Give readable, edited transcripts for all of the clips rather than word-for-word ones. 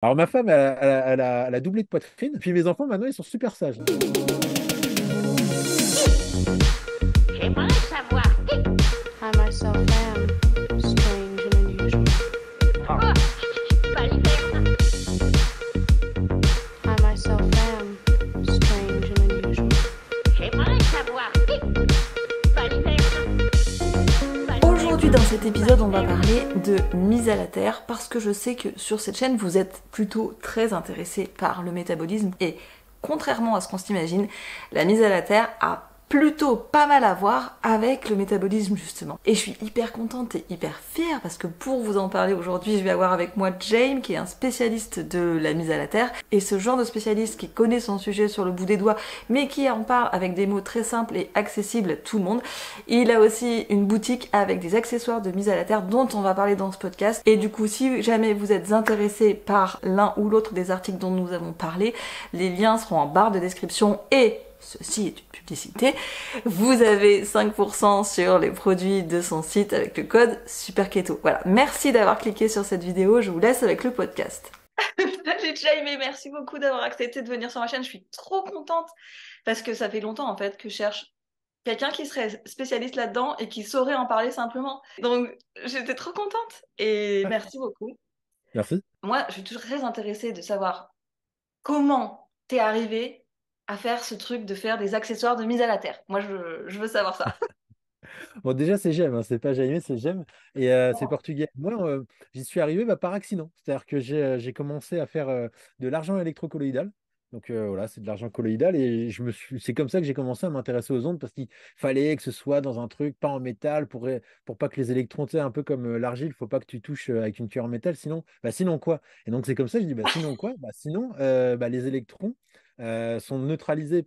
Alors, ma femme, elle a doublé de poitrine. Puis mes enfants, maintenant, ils sont super sages. J'aimerais savoir qui. I myself am strange and unusual. Oh, Balibert. I myself am strange and unusual. J'aimerais savoir qui. Balibert. Aujourd'hui, dans cet épisode, on va parler de mise à la terre parce que je sais que sur cette chaîne, vous êtes plutôt très intéressés par le métabolisme et contrairement à ce qu'on s'imagine, la mise à la terre a plutôt pas mal à voir avec le métabolisme justement. Et je suis hyper contente et hyper fière parce que pour vous en parler aujourd'hui, je vais avoir avec moi James qui est un spécialiste de la mise à la terre et ce genre de spécialiste qui connaît son sujet sur le bout des doigts mais qui en parle avec des mots très simples et accessibles à tout le monde. Il a aussi une boutique avec des accessoires de mise à la terre dont on va parler dans ce podcast et du coup si jamais vous êtes intéressé par l'un ou l'autre des articles dont nous avons parlé, les liens seront en barre de description et ceci est une publicité, vous avez 5% sur les produits de son site avec le code SUPERKETO. Voilà, merci d'avoir cliqué sur cette vidéo, je vous laisse avec le podcast. J'ai déjà aimé, merci beaucoup d'avoir accepté de venir sur ma chaîne, je suis trop contente parce que ça fait longtemps en fait que je cherche quelqu'un qui serait spécialiste là-dedans et qui saurait en parler simplement. Donc j'étais trop contente et Ah, merci beaucoup. merci. Moi, je suis toujours très intéressée de savoir comment t'es arrivé à faire ce truc de faire des accessoires de mise à la terre. Moi, je veux savoir ça. Bon, déjà, c'est J'aime, hein, c'est pas Jaime, c'est J'aime. Et c'est portugais. Moi, j'y suis arrivé par accident. C'est-à-dire que j'ai commencé à faire de l'argent électrocolloïdal. Donc voilà, c'est de l'argent colloïdal. Et c'est comme ça que j'ai commencé à m'intéresser aux ondes parce qu'il fallait que ce soit dans un truc, pas en métal, pour pas que les électrons, tu sais, un peu comme l'argile, il faut pas que tu touches avec une cuillère en métal. Sinon quoi? Et donc, c'est comme ça que je dis, bah, sinon quoi? Bah, sinon, les électrons sont neutralisés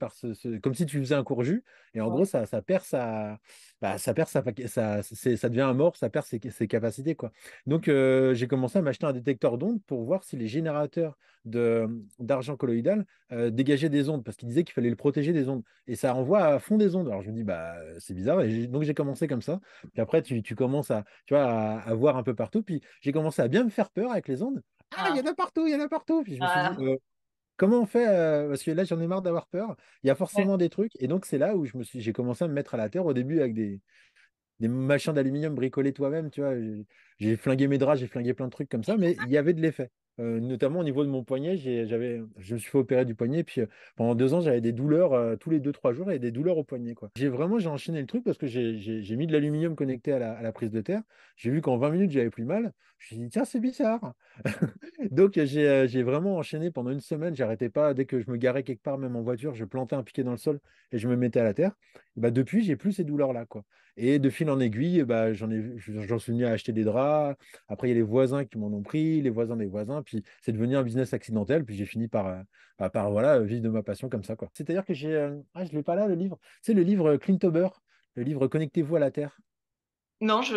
comme si tu faisais un court jus. Et en gros, Ouais. ça perd ça perd ça devient amorphe, ça perd ses capacités, quoi. Donc, j'ai commencé à m'acheter un détecteur d'ondes pour voir si les générateurs d'argent colloïdal dégageaient des ondes, parce qu'ils disaient qu'il fallait le protéger des ondes. Et ça envoie à fond des ondes. Alors, je me dis, bah, c'est bizarre. Donc, j'ai commencé comme ça. Puis après, tu commences tu vois, à voir un peu partout. Puis, j'ai commencé à bien me faire peur avec les ondes. Ah, il y Ah, en a partout, il y en a partout. Puis, je me suis dit, voilà. comment on fait parce que là, j'en ai marre d'avoir peur. Il y a Ouais. forcément des trucs. Et donc, c'est là où j'ai commencé à me mettre à la terre au début avec des machins d'aluminium bricolés toi-même, tu vois. J'ai flingué mes draps, j'ai flingué plein de trucs comme ça, mais il y avait de l'effet. Notamment au niveau de mon poignet, je me suis fait opérer du poignet, puis pendant 2 ans, j'avais des douleurs tous les 2, 3 jours, et des douleurs au poignet, quoi. J'ai enchaîné le truc parce que j'ai mis de l'aluminium connecté à la prise de terre. J'ai vu qu'en 20 minutes, j'avais plus mal. Je me suis dit, tiens, c'est bizarre. Donc, j'ai vraiment enchaîné pendant une semaine. J'arrêtais pas. Dès que je me garais quelque part, même en voiture, je plantais un piquet dans le sol et je me mettais à la terre. Et bah, depuis, j'ai plus ces douleurs-là, quoi. Et de fil en aiguille, bah, j'en suis venu à acheter des draps. Après, il y a les voisins qui m'en ont pris, les voisins des voisins. Puis c'est devenu un business accidentel. Puis j'ai fini par voilà, vivre de ma passion comme ça, quoi. C'est-à-dire que je l'ai pas là, le livre. C'est le livre Cleantober, le livre Connectez-vous à la Terre. Non, Tu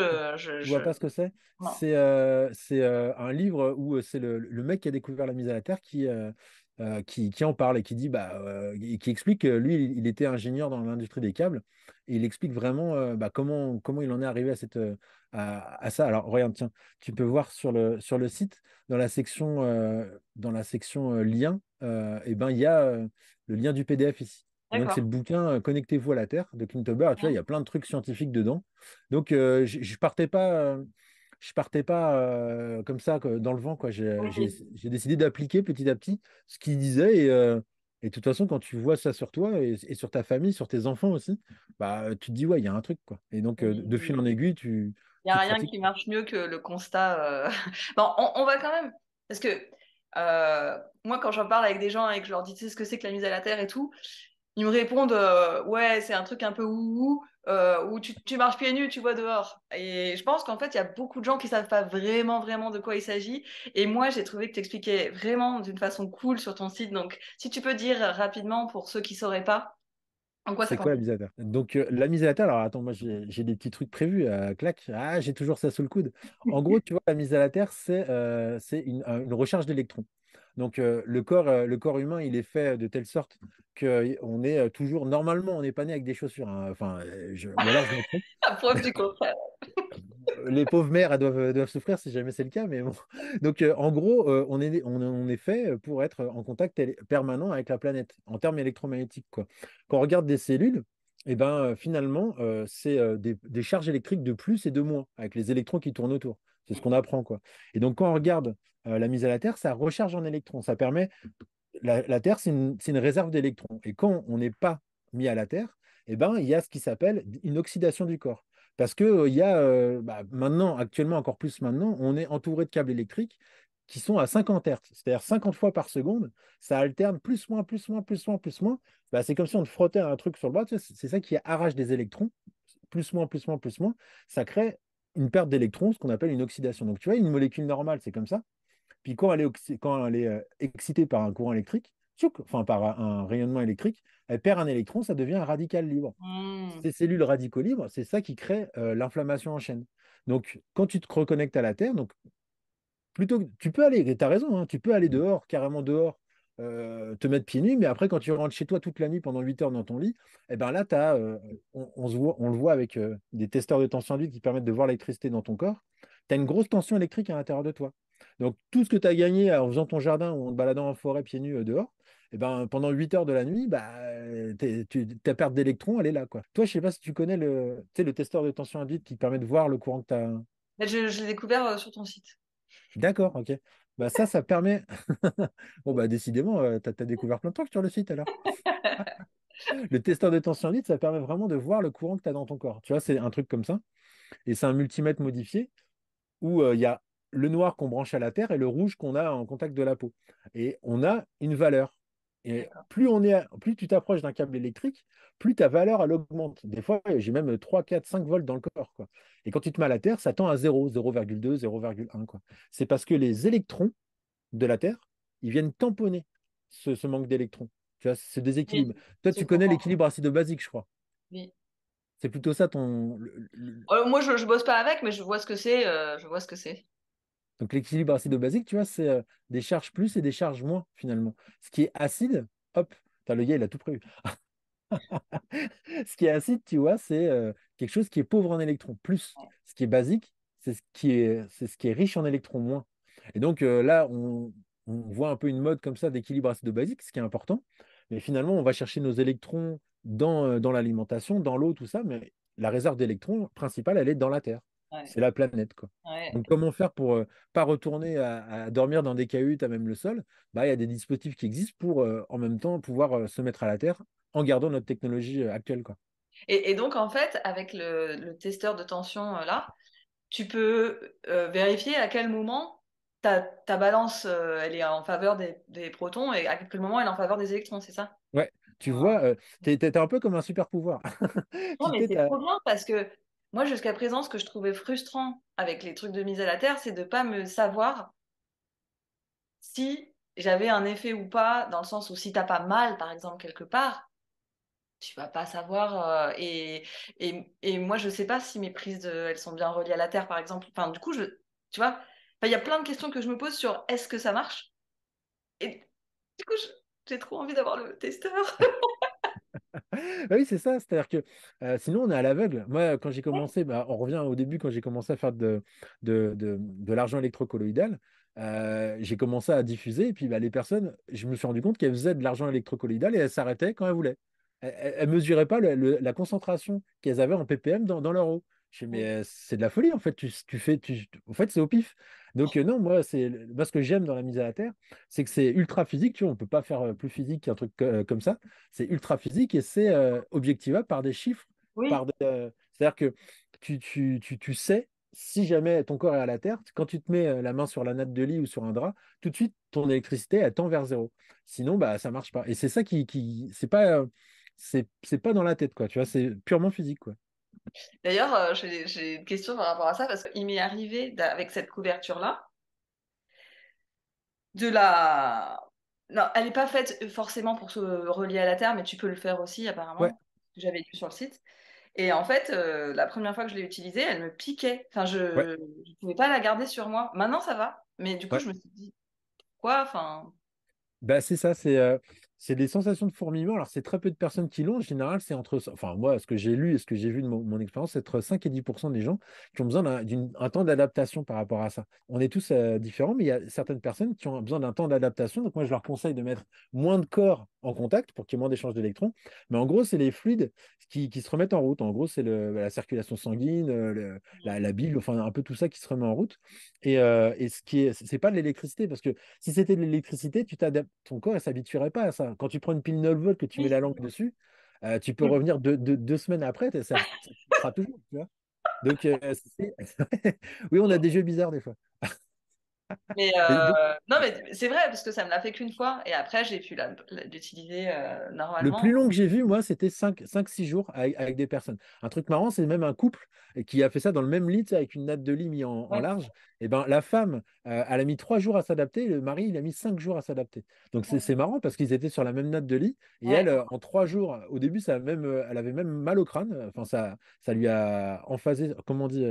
vois pas ce que c'est? non. C'est un livre où c'est le mec qui a découvert la mise à la Terre qui en parle et qui dit et qui explique que lui, il était ingénieur dans l'industrie des câbles et il explique vraiment comment il en est arrivé à ça. Alors, regarde, tiens, tu peux voir sur le site, dans la section lien, et ben, il y a le lien du PDF ici. Et donc, c'est D'accord. le bouquin Connectez-vous à la Terre de Clint Huber. Tu vois, il y a plein de trucs scientifiques dedans. Donc, je partais pas comme ça dans le vent, quoi. Ok. J'ai décidé d'appliquer petit à petit ce qu'il disait. Et de toute façon, quand tu vois ça sur toi et sur ta famille, sur tes enfants aussi, bah, tu te dis, ouais, il y a un truc, quoi. Et donc, de fil en Il aiguille, n'y a tu te rien pratiques. qui marche mieux que le constat. Bon, on va quand même. Parce que moi, quand j'en parle avec des gens et que je leur dis, tu sais ce que c'est que la mise à la terre et tout, ils me répondent ouais, c'est un truc un peu wouhou, où tu marches pieds nus, tu vois dehors. Et je pense qu'en fait, il y a beaucoup de gens qui savent pas vraiment, vraiment de quoi il s'agit. Et moi, j'ai trouvé que tu expliquais vraiment d'une façon cool sur ton site. Donc, si tu peux dire rapidement pour ceux qui sauraient pas, en quoi ça C'est quoi la consiste. mise à terre? Donc, la mise à terre, alors attends, moi j'ai des petits trucs prévus, clac. Ah, j'ai toujours ça sous le coude. En gros, tu vois, la mise à la terre, c'est une recharge d'électrons. Donc le corps humain, il est fait de telle sorte qu'on est toujours, normalement, on n'est pas né avec des chaussures, hein. Enfin, ou alors je me trompe. La preuve du contraire. Les pauvres mères, elles doivent souffrir si jamais c'est le cas, mais bon. Donc, en gros, on est fait pour être en contact permanent avec la planète, en termes électromagnétiques, quoi. Quand on regarde des cellules, eh ben, finalement, c'est des charges électriques de plus et de moins, avec les électrons qui tournent autour. C'est ce qu'on apprend, quoi. Et donc, quand on regarde la mise à la Terre, ça recharge en électrons. Ça permet. La Terre, c'est une réserve d'électrons. Et quand on n'est pas mis à la Terre, eh ben, il y a ce qui s'appelle une oxydation du corps. Parce que il y a maintenant, actuellement, encore plus maintenant, on est entouré de câbles électriques qui sont à 50 Hertz, c'est-à-dire 50 fois par seconde. Ça alterne plus, moins, plus, moins, plus, moins, plus, moins. Bah, c'est comme si on te frottait un truc sur le bras. Tu sais, c'est ça qui arrache des électrons. Plus, moins, plus, moins, plus, moins. Ça crée une perte d'électrons, ce qu'on appelle une oxydation. Donc, tu vois, une molécule normale, c'est comme ça. Puis quand elle est excitée par un courant électrique, tchouk, enfin par un rayonnement électrique, elle perd un électron, ça devient un radical libre. Hmm. Ces cellules radicaux libres, c'est ça qui crée l'inflammation en chaîne. Donc, quand tu te reconnectes à la Terre, donc plutôt, tu peux aller, tu as raison, hein, tu peux aller dehors, carrément dehors, te mettre pieds nus, mais après, quand tu rentres chez toi toute la nuit pendant 8 heures dans ton lit, eh ben là, on le voit avec des testeurs de tension induite qui permettent de voir l'électricité dans ton corps. Tu as une grosse tension électrique à l'intérieur de toi. Donc, tout ce que tu as gagné en faisant ton jardin ou en te baladant en forêt pieds nus dehors, eh ben, pendant 8 heures de la nuit, bah, ta perte d'électrons, elle est là, quoi. Toi, je sais pas si tu connais tu sais, le testeur de tension induite qui permet de voir le courant que tu as. Mais je l'ai découvert sur ton site. D'accord, ok. Bah ça permet. Bon, bah décidément, tu as découvert plein de trucs sur le site alors. Le testeur de tension libre, ça permet vraiment de voir le courant que tu as dans ton corps. Tu vois, c'est un truc comme ça. Et c'est un multimètre modifié où il y a le noir qu'on branche à la terre et le rouge qu'on a en contact de la peau. Et on a une valeur. Et D'accord. plus tu t'approches d'un câble électrique, plus ta valeur elle augmente. Des fois, j'ai même 3, 4, 5 volts dans le corps, quoi. Et quand tu te mets à la terre, ça tend à 0, 0,2, 0,1, quoi. C'est parce que les électrons de la Terre, ils viennent tamponner ce manque d'électrons. Tu vois, ce Oui, déséquilibre. Toi, je tu connais comprends. l'équilibre acido-basique, je crois. Oui. C'est plutôt ça ton. Moi, je bosse pas avec, mais je vois ce que c'est. Je vois ce que c'est. Donc, l'équilibre acido-basique, tu vois, c'est des charges plus et des charges moins, finalement. Ce qui est acide, hop, t'as le gars, il a tout prévu. Ce qui est acide, tu vois, c'est quelque chose qui est pauvre en électrons, plus. Ce qui est basique, c'est ce qui est riche en électrons, moins. Et donc là, on voit un peu une mode comme ça d'équilibre acido-basique, ce qui est important. Mais finalement, on va chercher nos électrons dans l'alimentation, dans l'eau, tout ça. Mais la réserve d'électrons principale, elle est dans la Terre. Ouais. C'est la planète, quoi. Ouais. Donc, comment faire pour pas retourner à dormir dans des cahutes, à même le sol? Bah, il y a des dispositifs qui existent pour en même temps pouvoir se mettre à la Terre en gardant notre technologie actuelle, quoi. Et donc, en fait, avec le testeur de tension là, tu peux vérifier à quel moment ta balance elle est en faveur des protons et à quel moment elle est en faveur des électrons, c'est ça? Ouais, tu Ah. vois, t'es un peu comme un super pouvoir. Non, Tu mais t'es, c'est trop bien parce que moi, jusqu'à présent, ce que je trouvais frustrant avec les trucs de mise à la terre, c'est de pas me savoir si j'avais un effet ou pas, dans le sens où si t'as pas mal, par exemple, quelque part, tu vas pas savoir. Et moi, je sais pas si mes prises elles sont bien reliées à la terre, par exemple. Enfin, du coup, tu vois, enfin, il y a plein de questions que je me pose sur est-ce que ça marche? Et du coup, j'ai trop envie d'avoir le testeur. Bah oui, c'est ça. C'est-à-dire que sinon, on est à l'aveugle. Moi, quand j'ai commencé, bah, on revient au début, quand j'ai commencé à faire de l'argent électrocolloïdal, j'ai commencé à diffuser. Et puis, bah, les personnes, je me suis rendu compte qu'elles faisaient de l'argent électrocolloïdal et elles s'arrêtaient quand elles voulaient. Elles mesuraient pas la concentration qu'elles avaient en ppm dans leur eau. Je dis, mais c'est de la folie, en fait. En fait, c'est au pif. Donc, non, moi, ce que j'aime dans la mise à la terre, c'est que c'est ultra physique. Tu vois, on peut pas faire plus physique qu'un truc comme ça. C'est ultra physique et c'est objectivable par des chiffres. Oui, C'est-à-dire que tu sais, si jamais ton corps est à la terre, quand tu te mets la main sur la natte de lit ou sur un drap, tout de suite, ton électricité, elle tend vers zéro. Sinon, bah, ça marche pas. Et c'est ça c'est pas dans la tête, quoi. Tu vois, c'est purement physique, quoi. d'ailleurs, j'ai une question par rapport à ça parce qu'il m'est arrivé avec cette couverture-là de la. Non, elle n'est pas faite forcément pour se relier à la Terre, mais tu peux le faire aussi Ouais, apparemment. J'avais lu sur le site. Et en fait, la première fois que je l'ai utilisée, elle me piquait. Enfin, ouais, je pouvais pas la garder sur moi. Maintenant, ça va. Mais du coup, ouais. je me suis dit, quoi? Enfin. Bah, c'est ça, c'est des sensations de fourmillement. Alors, c'est très peu de personnes qui l'ont. En général, c'est entre, enfin, moi, ce que j'ai lu et ce que j'ai vu de mon expérience, c'est entre 5 et 10% des gens qui ont besoin d'un temps d'adaptation par rapport à ça. On est tous différents, mais il y a certaines personnes qui ont besoin d'un temps d'adaptation. Donc, moi, je leur conseille de mettre moins de corps en contact pour qu'il y ait moins d'échanges d'électrons. Mais en gros, c'est les fluides qui se remettent en route. En gros, c'est la circulation sanguine, la bile, enfin, un peu tout ça qui se remet en route. Et ce qui est, c'est pas de l'électricité, parce que si c'était de l'électricité, tu t'adaptes, ton corps ne s'habituerait pas à ça. Quand tu prends une pile 9 volts que tu mets Oui. la langue dessus, tu peux revenir 2 semaines après, ça fera toujours, tu vois. Donc, oui, on a des jeux bizarres des fois. Mais Et donc, non, mais c'est vrai, parce que ça me l'a fait qu'une fois, et après, j'ai pu l'utiliser le plus normalement. long que j'ai vu, moi, c'était 5 6 jours avec des personnes. Un truc marrant, c'est même un couple qui a fait ça dans le même lit, tu sais, avec une natte de lit mis en Ouais. large. Et ben, la femme, elle a mis 3 jours à s'adapter, le mari, il a mis 5 jours à s'adapter. Donc, c'est marrant parce qu'ils étaient sur la même natte de lit. Et Ouais. elle, en 3 jours, au début, elle avait même mal au crâne. Enfin, ça lui a emphasé, comment on dit,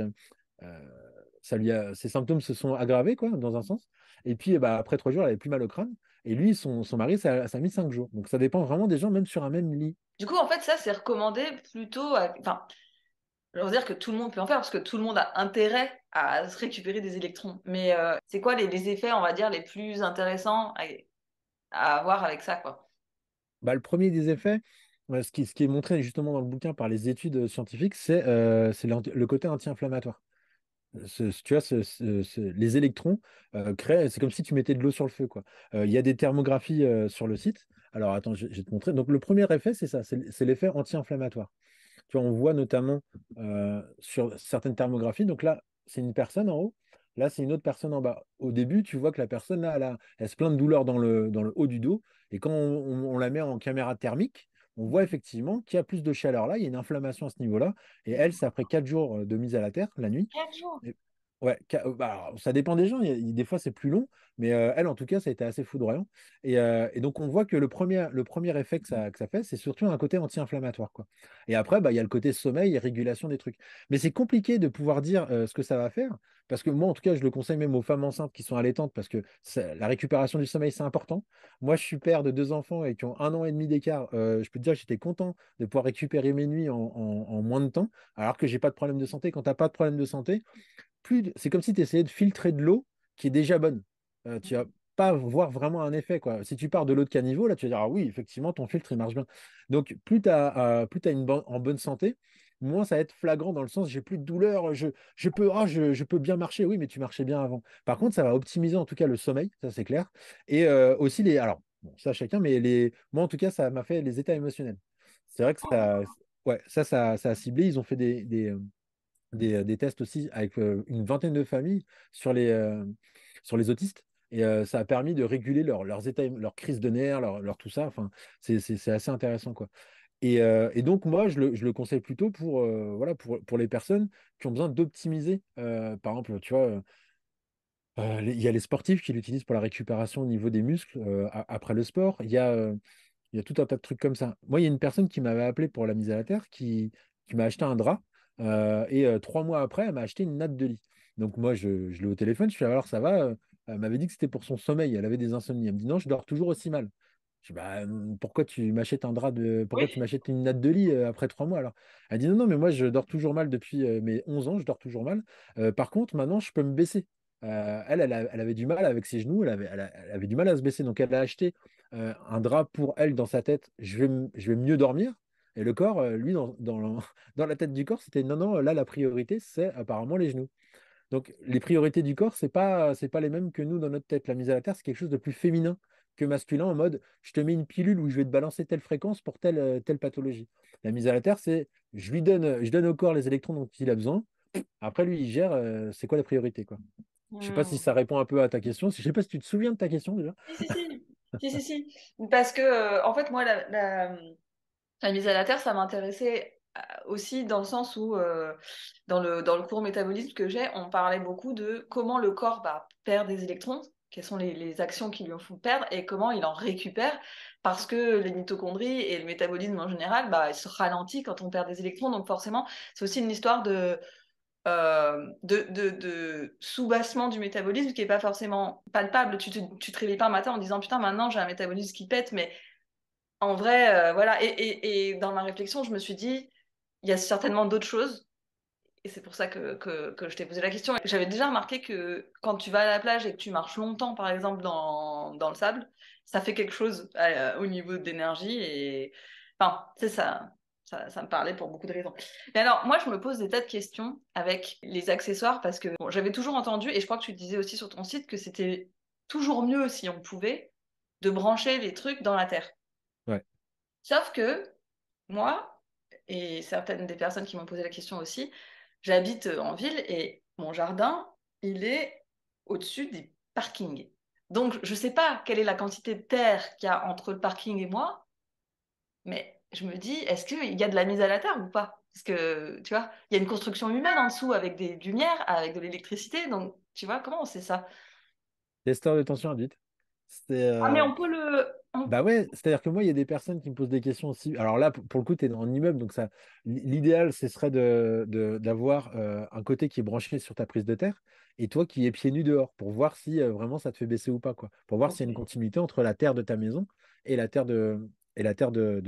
euh, ses symptômes se sont aggravés, quoi, dans un sens. Et puis, bah, après 3 jours, elle avait plus mal au crâne. Et lui, son mari, ça a mis 5 jours. Donc ça dépend vraiment des gens, même sur un même lit. Du coup, en fait, ça, c'est recommandé plutôt enfin, je veux dire que tout le monde peut en faire, parce que tout le monde a intérêt à se récupérer des électrons. Mais c'est quoi les effets, on va dire, les plus intéressants à avoir avec ça, quoi? Bah, le premier des effets, ce qui est montré justement dans le bouquin par les études scientifiques, c'est le côté anti-inflammatoire. Tu vois, les électrons créent, c'est comme si tu mettais de l'eau sur le feu, quoi. Il y a des thermographies sur le site. Alors attends, je vais te montrer. Donc le premier effet, c'est ça, c'est l'effet anti-inflammatoire. Tu vois, on voit notamment sur certaines thermographies. Donc là, c'est une personne en haut. Là, c'est une autre personne en bas. Au début, tu vois que la personne, là, elle se plaint de douleur dans le haut du dos. Et quand on la met en caméra thermique, on voit effectivement qu'il y a plus de chaleur là. Il y a une inflammation à ce niveau-là. Et elle, c'est après 4 jours de mise à la terre, la nuit. 4 jours. Et- Ouais, bah, alors, ça dépend des gens. Des fois, c'est plus long. Mais elle, en tout cas, ça a été assez foudroyant. Et donc, on voit que le premier effet que ça fait, c'est surtout un côté anti-inflammatoire, quoi. Et après, bah, il y a le côté sommeil et régulation des trucs. Mais c'est compliqué de pouvoir dire ce que ça va faire, parce que moi, en tout cas, je le conseille même aux femmes enceintes qui sont allaitantes, parce que la récupération du sommeil, c'est important. Moi, je suis père de 2 enfants et qui ont 1 an et demi d'écart. Je peux te dire que j'étais content de pouvoir récupérer mes nuits en moins de temps, alors que j'ai pas de problème de santé. Quand tu n'as pas de problème de santé, c'est comme si tu essayais de filtrer de l'eau qui est déjà bonne. Tu vas pas voir vraiment un effet, quoi. Si tu pars de l'eau de caniveau, là, tu vas dire, ah oui, effectivement, ton filtre, il marche bien. Donc, plus tu as en bonne santé, moins ça va être flagrant dans le sens, j'ai plus de douleur, je peux bien marcher. Oui, mais tu marchais bien avant. Par contre, ça va optimiser en tout cas le sommeil, ça c'est clair. Et aussi alors, bon, ça chacun, mais moi en tout cas, ça m'a fait les états émotionnels. C'est vrai que ouais, ça a ciblé. Ils ont fait des tests aussi avec une vingtaine de familles sur les autistes. Et ça a permis de réguler leurs états, leurs crises de nerfs, leur tout ça. Enfin, c'est assez intéressant, quoi. Et donc, moi, je le conseille plutôt voilà, pour les personnes qui ont besoin d'optimiser. Par exemple, tu vois, il y a les sportifs qui l'utilisent pour la récupération au niveau des muscles après le sport. Il y a tout un tas de trucs comme ça. Moi, il y a une personne qui m'avait appelé pour la mise à la terre qui m'a acheté un drap. Et 3 mois après, elle m'a acheté une natte de lit. Donc, moi, je l'ai au téléphone. Je suis alors, ça va? Elle m'avait dit que c'était pour son sommeil. Elle avait des insomnies. Elle me dit non, je dors toujours aussi mal. Je dis, bah, pourquoi tu m'achètes pourquoi tu Oui. m'achètes une natte de lit après 3 mois alors? Elle dit non, non, mais moi, je dors toujours mal depuis mes 11 ans. Je dors toujours mal. Par contre, maintenant, je peux me baisser. Elle avait du mal avec ses genoux. Elle avait du mal à se baisser. Donc, elle a acheté un drap pour elle dans sa tête, je vais mieux dormir. Et le corps, lui, dans la tête du corps, c'était non, non, là, la priorité, c'est apparemment les genoux. Donc, les priorités du corps, c'est pas les mêmes que nous dans notre tête. La mise à la terre, c'est quelque chose de plus féminin que masculin, en mode je te mets une pilule où je vais te balancer telle fréquence pour telle pathologie. La mise à la terre, c'est je donne au corps les électrons dont il a besoin. Après, lui, il gère c'est quoi la priorité, quoi. Je sais pas si Hmm. ça répond un peu à ta question. Je sais pas si tu te souviens de ta question déjà. Si, si, si. Si, si, si. Parce que, en fait, moi, la mise à la terre, ça m'intéressait aussi dans le sens où, dans le cours métabolisme que j'ai, on parlait beaucoup de comment le corps perd des électrons, quelles sont les actions qui lui en font perdre et comment il en récupère, parce que les mitochondries et le métabolisme en général, il se ralentit quand on perd des électrons. Donc forcément, c'est aussi une histoire de sous-bassement du métabolisme qui n'est pas forcément palpable. Tu te réveilles pas un matin en disant putain, maintenant j'ai un métabolisme qui pète, mais en vrai, voilà. Et dans ma réflexion, je me suis dit, il y a certainement d'autres choses. Et c'est pour ça que je t'ai posé la question. J'avais déjà remarqué que quand tu vas à la plage et que tu marches longtemps, par exemple, dans le sable, ça fait quelque chose au niveau de l'énergie. Et enfin, c'est ça, ça me parlait pour beaucoup de raisons. Mais alors, moi, je me pose des tas de questions avec les accessoires parce que bon, j'avais toujours entendu, et je crois que tu disais aussi sur ton site, que c'était toujours mieux si on pouvait de brancher les trucs dans la terre. Ouais. Sauf que moi, et certaines des personnes qui m'ont posé la question aussi, j'habite en ville et mon jardin, il est au-dessus des parkings. Donc, je ne sais pas quelle est la quantité de terre qu'il y a entre le parking et moi, mais je me dis, est-ce qu'il y a de la mise à la terre ou pas? Parce que, tu vois, il y a une construction humaine en dessous avec des lumières, avec de l'électricité, donc, tu vois, comment on sait ça? Testeur de tension induite. C'est, Ah, mais on peut le... Bah ouais, c'est-à-dire que moi, il y a des personnes qui me posent des questions aussi. Alors là, pour le coup, tu es dans un immeuble, donc ça, l'idéal, ce serait d'avoir un côté qui est branché sur ta prise de terre et toi qui es pieds nus dehors pour voir si vraiment ça te fait baisser ou pas, quoi. Pour voir s'il y a une Ok. continuité entre la terre de ta maison et la terre de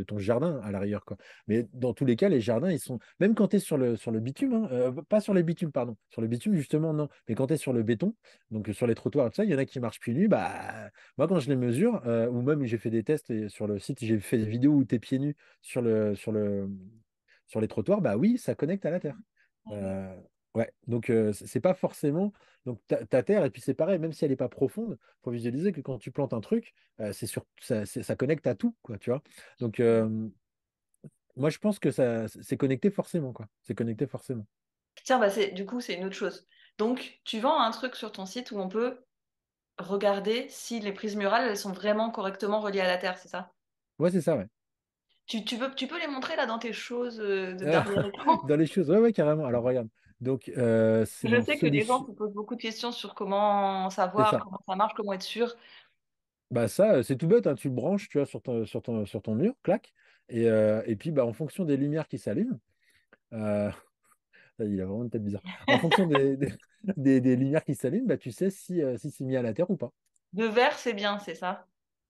ton jardin à l'arrière, quoi. Mais dans tous les cas, les jardins, ils sont, même quand tu es sur le bitume, hein, pas sur les bitumes, pardon. Sur le bitume, justement, non. Mais quand tu es sur le béton, donc sur les trottoirs, et tout ça, il y en a qui marchent pieds nus, bah. Moi, quand je les mesure, ou même j'ai fait des tests et sur le site, j'ai fait des vidéos où tu es pieds nus sur les trottoirs, bah oui, ça connecte à la terre. Euh, ouais, donc c'est pas forcément. Donc ta terre, et puis c'est pareil, même si elle n'est pas profonde, il faut visualiser que quand tu plantes un truc, ça connecte à tout, quoi, tu vois. Donc moi, je pense que ça c'est connecté forcément, quoi. C'est connecté forcément. Tiens, bah du coup, c'est une autre chose. Donc, tu vends un truc sur ton site où on peut regarder si les prises murales, elles sont vraiment correctement reliées à la Terre, c'est ça? Ouais, c'est ça, ouais. Tu peux les montrer là dans tes choses d'arrière-écran? Dans les choses, ouais, ouais, carrément. Alors regarde. Donc, c'est Je dans sais que les gens solution. se posent beaucoup de questions sur comment C'est savoir, ça. comment ça marche, comment être sûr. Bah ça, c'est tout bête, hein. Tu le branches, tu vois, sur ton mur, clac. Et puis, bah, en fonction des lumières qui s'allument, euh, il a vraiment une tête bizarre. En fonction des lumières qui s'allument, bah, tu sais si c'est mis à la terre ou pas. De vert, c'est bien, c'est ça?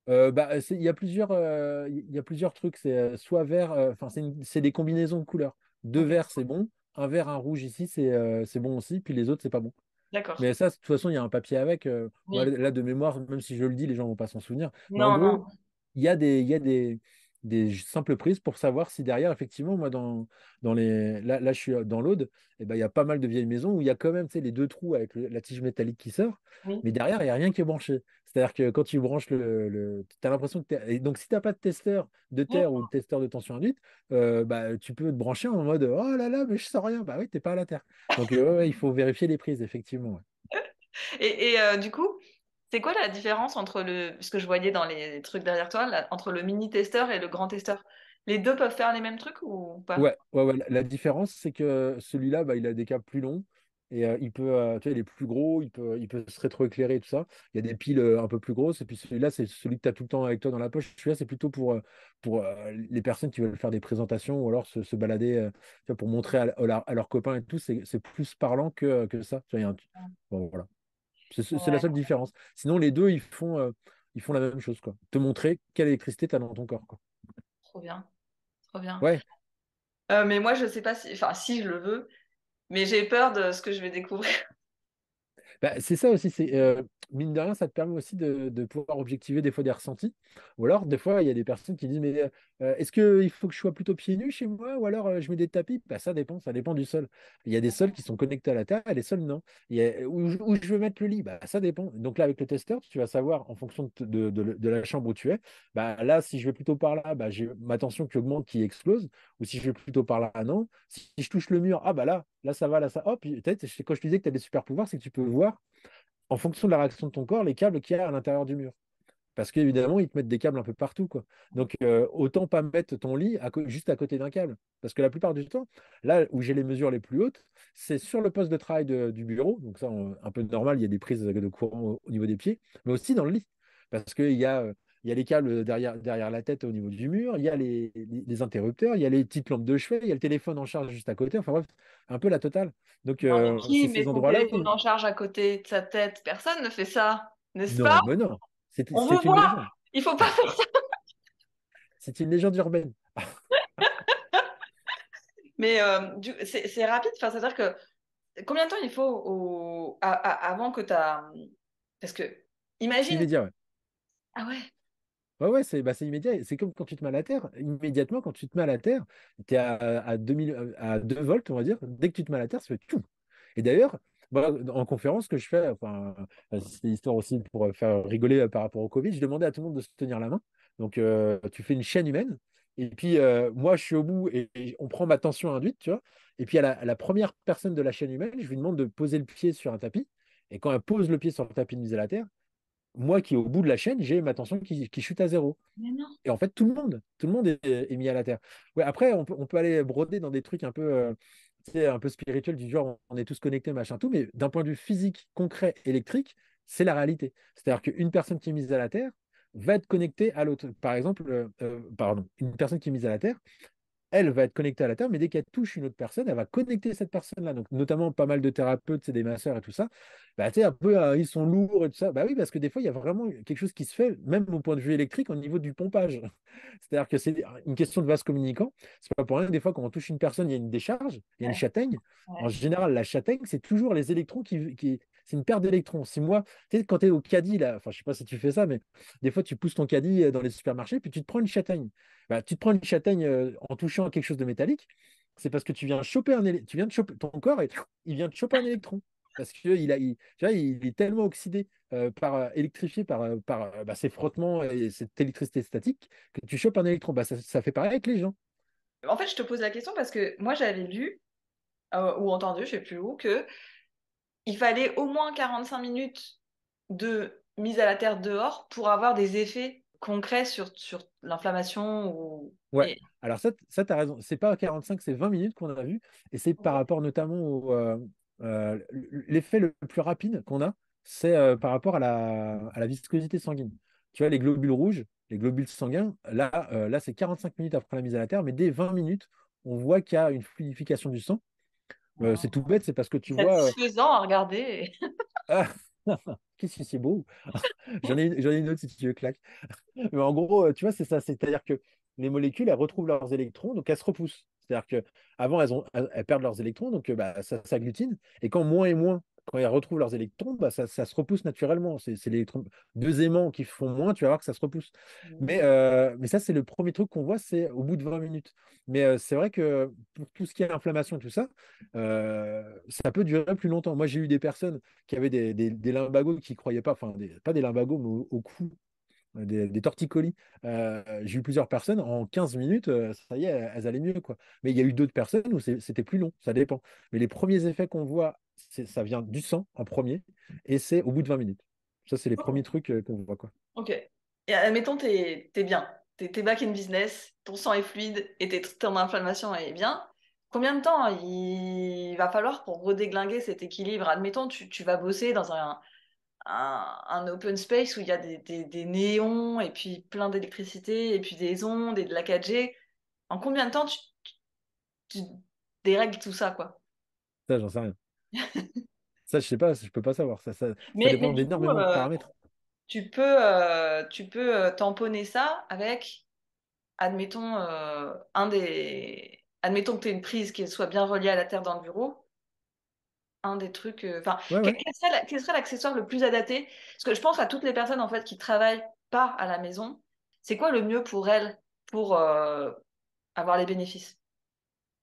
Bah, il y a plusieurs trucs. C'est soit vert, enfin, c'est des combinaisons de couleurs. Deux Ok, verts, c'est bon. Un vert, un rouge ici, c'est bon aussi. Puis les autres, c'est pas bon. d'accord. Mais ça, de toute façon, il y a un papier avec. Moi, Oui. là, de mémoire, même si je le dis, les gens vont pas s'en souvenir. Mais en Non, non. gros, il y a des simples prises pour savoir si derrière, effectivement, moi, là, je suis dans l'Aude, et ben, il y a pas mal de vieilles maisons où il y a quand même, tu sais, les deux trous avec la tige métallique qui sort, Oui. mais derrière, il n'y a rien qui est branché. C'est-à-dire que quand tu branches tu as l'impression que Et donc, si tu n'as pas de testeur de terre ou de testeur de tension induite, bah, tu peux te brancher en mode oh là là, mais je sens rien. Bah oui, t'es pas à la terre. Donc, ouais, ouais, il faut vérifier les prises, effectivement. Ouais. Et du coup, c'est quoi la différence entre ce que je voyais dans les trucs derrière toi, entre le mini-testeur et le grand testeur? Les deux peuvent faire les mêmes trucs ou pas? Ouais, ouais, ouais. La différence, c'est que celui-là, bah, il a des câbles plus longs et tu vois, il est plus gros, il peut se rétroéclairer et tout ça. Il y a des piles un peu plus grosses. Et puis celui-là, c'est celui que tu as tout le temps avec toi dans la poche. Celui-là, c'est plutôt pour les personnes qui veulent faire des présentations ou alors se balader tu vois, pour montrer à leurs copains et tout. C'est plus parlant que ça. Tu vois, bon, voilà. C'est la Ouais, seule différence. Sinon, les deux, ils font la même chose, quoi. Te montrer quelle électricité tu as dans ton corps, quoi. trop bien, trop bien. Ouais. Mais moi, je sais pas si, enfin, si je le veux, mais j'ai peur de ce que je vais découvrir. Bah, c'est ça aussi, mine de rien, ça te permet aussi de pouvoir objectiver des fois des ressentis. Ou alors, des fois, il y a des personnes qui disent, mais est-ce qu'il faut que je sois plutôt pieds nus chez moi ou alors je mets des tapis? Bah, ça dépend du sol. Il y a des sols qui sont connectés à la terre et les sols non. Où je veux mettre le lit, bah, ça dépend. Donc là, avec le testeur, tu vas savoir en fonction de la chambre où tu es, bah, là, si je vais plutôt par là, bah, j'ai ma tension qui augmente, qui explose. Ou si je vais plutôt par là, non. Si je touche le mur, ah bah là ça va, là ça. Hop, peut-être, quand je te disais que tu as des super pouvoirs, c'est que tu peux voir en fonction de la réaction de ton corps, les câbles qu'il y a à l'intérieur du mur. Parce qu'évidemment, ils te mettent des câbles un peu partout, quoi. Donc, autant pas mettre ton lit juste à côté d'un câble. Parce que la plupart du temps, là où j'ai les mesures les plus hautes, c'est sur le poste de travail du bureau. Donc, ça, un peu normal, il y a des prises de courant au niveau des pieds, mais aussi dans le lit. Parce qu'il y a il y a les câbles derrière la tête au niveau du mur, il y a les interrupteurs, il y a les petites lampes de chevet, il y a le téléphone en charge juste à côté. Enfin bref, un peu la totale. Donc, Non, mais qui c'est met ces son endroits-là téléphone où. en charge à côté de sa tête? Personne ne fait ça, n'est-ce pas? Non, mais non, On veut c'est une voir. légende. Il faut pas faire ça. C'est une légende urbaine. Mais c'est rapide. Enfin, c'est-à-dire que combien de temps il faut avant que tu as... Parce que, C'est imagine... immédiat, ouais. Ah ouais. Ouais, ouais, c'est immédiat. C'est comme quand tu te mets à la terre. Immédiatement, quand tu te mets à la terre, tu es à 2000, à 2 volts, on va dire. Dès que tu te mets à la terre, ça fait tout. Et d'ailleurs, bah, en conférence que je fais, enfin, c'est histoire aussi pour faire rigoler par rapport au Covid, je demandais à tout le monde de se tenir la main. Donc, tu fais une chaîne humaine. Et puis, moi, je suis au bout et on prend ma tension induite, tu vois. Et puis, à la première personne de la chaîne humaine, je lui demande de poser le pied sur un tapis. Et quand elle pose le pied sur le tapis de mise à la terre, moi qui est au bout de la chaîne, j'ai ma tension qui chute à zéro. Mais non. Et en fait, tout le monde est mis à la terre. Ouais, après, on peut aller broder dans des trucs un peu, tu sais, un peu spirituels, du genre on est tous connectés, machin, tout, mais d'un point de vue physique, concret, électrique, c'est la réalité. C'est-à-dire qu'une personne qui est mise à la terre va être connectée à l'autre. Par exemple, pardon, une personne qui est mise à la terre, elle va être connectée à la Terre, mais dès qu'elle touche une autre personne, elle va connecter cette personne-là. Donc, notamment pas mal de thérapeutes, c'est des masseurs et tout ça. Bah, tu sais, un peu, ils sont lourds et tout ça. Bah oui, parce que des fois, il y a vraiment quelque chose qui se fait, même au point de vue électrique, au niveau du pompage. C'est-à-dire que c'est une question de vase communicant. C'est pas pour rien, des fois, quand on touche une personne, il y a une décharge, il y a une Ouais, châtaigne. En ouais. général, la châtaigne, c'est toujours les électrons c'est une paire d'électrons. Si moi, tu sais, quand tu es au caddie, là, enfin, je sais pas si tu fais ça, mais des fois, tu pousses ton caddie dans les supermarchés, puis tu te prends une châtaigne. Bah, tu te prends une châtaigne en touchant à quelque chose de métallique, c'est parce que tu viens choper tu viens de choper ton corps et il vient de choper un électron. Parce que tu vois, il est tellement oxydé, électrifié par bah, ces frottements et cette électricité statique que tu chopes un électron. Bah, ça fait pareil avec les gens. En fait, je te pose la question parce que moi, j'avais lu ou entendu, je sais plus où, que il fallait au moins 45 minutes de mise à la terre dehors pour avoir des effets concrets sur l'inflammation ou... Ouais. Et... Alors ça tu as raison. C'est pas 45, c'est 20 minutes qu'on a vu. Et c'est par rapport notamment l'effet le plus rapide qu'on a, c'est par rapport à la viscosité sanguine. Tu vois, les globules rouges, les globules sanguins, là c'est 45 minutes après la mise à la terre, mais dès 20 minutes, on voit qu'il y a une fluidification du sang. C'est tout bête, c'est parce que tu vois. Satisfaisant à regarder. Ah, qu'est-ce que c'est beau! J'en ai une autre si tu veux, claque. Mais en gros, tu vois, c'est ça. C'est-à-dire que les molécules, elles retrouvent leurs électrons, donc elles se repoussent. C'est-à-dire qu'avant, elles perdent leurs électrons, donc bah, ça s'agglutine. Et quand moins et moins, quand elles retrouvent leurs électrons, bah, ça se repousse naturellement. C'est les électrons, deux aimants qui font moins, tu vas voir que ça se repousse. Mais ça, c'est le premier truc qu'on voit, c'est au bout de 20 minutes. Mais c'est vrai que pour tout ce qui est inflammation et tout ça, ça peut durer plus longtemps. Moi, j'ai eu des personnes qui avaient des lumbagos qui ne croyaient pas, enfin, pas des lumbagos, mais au cou, des torticolis. J'ai eu plusieurs personnes, en 15 minutes, ça y est, elles allaient mieux, quoi. Mais il y a eu d'autres personnes où c'était plus long, ça dépend. Mais les premiers effets qu'on voit, ça vient du sang en premier, et c'est au bout de 20 minutes. Ça, c'est les premiers trucs qu'on voit, quoi. Ok. Et admettons, t'es bien. T'es back in business, ton sang est fluide et ton inflammation est bien. Combien de temps il va falloir pour redéglinguer cet équilibre? Admettons, tu vas bosser dans un open space où il y a des néons et puis plein d'électricité et puis des ondes et de la 4G. En combien de temps tu dérègles tout ça, quoi? Ça, j'en sais rien. Ça, je sais pas, je peux pas savoir. Ça Mais dépend du coup, d'énormément de paramètres. tu peux tamponner ça avec admettons, admettons que tu aies une prise qui soit bien reliée à la terre dans le bureau. Un des trucs. Enfin, Ouais, ouais. quel serait l'accessoire le plus adapté? Parce que je pense à toutes les personnes en fait qui travaillent pas à la maison. C'est quoi le mieux pour elles pour avoir les bénéfices?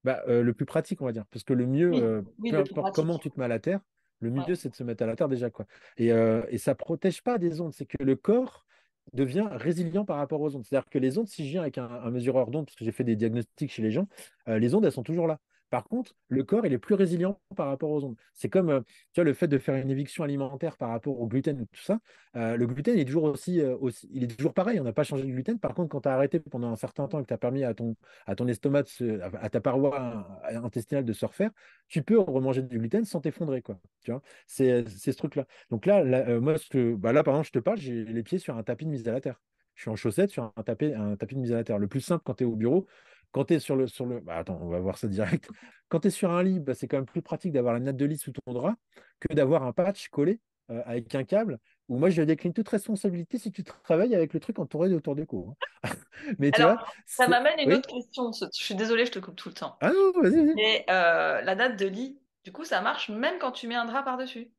Bah, le plus pratique, on va dire. Parce que le mieux, Oui, oui, peu le plus importe comment pratique. tu te mets à la terre, le mieux, Ouais. c'est de se mettre à la terre déjà, quoi. Et ça protège pas des ondes. C'est que le corps devient résilient par rapport aux ondes. C'est-à-dire que les ondes, si je viens avec un mesureur d'ondes, parce que j'ai fait des diagnostics chez les gens, les ondes, elles sont toujours là. Par contre, le corps, il est plus résilient par rapport aux ondes. C'est comme, tu vois, le fait de faire une éviction alimentaire par rapport au gluten et tout ça. Le gluten est toujours il est toujours pareil. On n'a pas changé de gluten. Par contre, quand tu as arrêté pendant un certain temps et que tu as permis à ton estomac, à ta paroi intestinale de se refaire, tu peux remanger du gluten sans t'effondrer, quoi. Tu vois, c'est ce truc-là. Donc là, moi, bah là, par exemple, je te parle, j'ai les pieds sur un tapis de mise à la terre. je suis en chaussettes sur un tapis de mise à la terre. Le plus simple quand tu es au bureau, quand tu es sur le. Bah, attends, on va voir ça direct. Quand tu es sur un lit, bah, c'est quand même plus pratique d'avoir la natte de lit sous ton drap que d'avoir un patch collé avec un câble. Où moi, je décline toute responsabilité si tu travailles avec le truc entouré autour du cou, hein. Mais tu Alors, vois, ça m'amène à une oui. autre question. Je suis désolée, je te coupe tout le temps. Ah non, vas-y, vas-y. Mais la date de lit, du coup, ça marche même quand tu mets un drap par-dessus.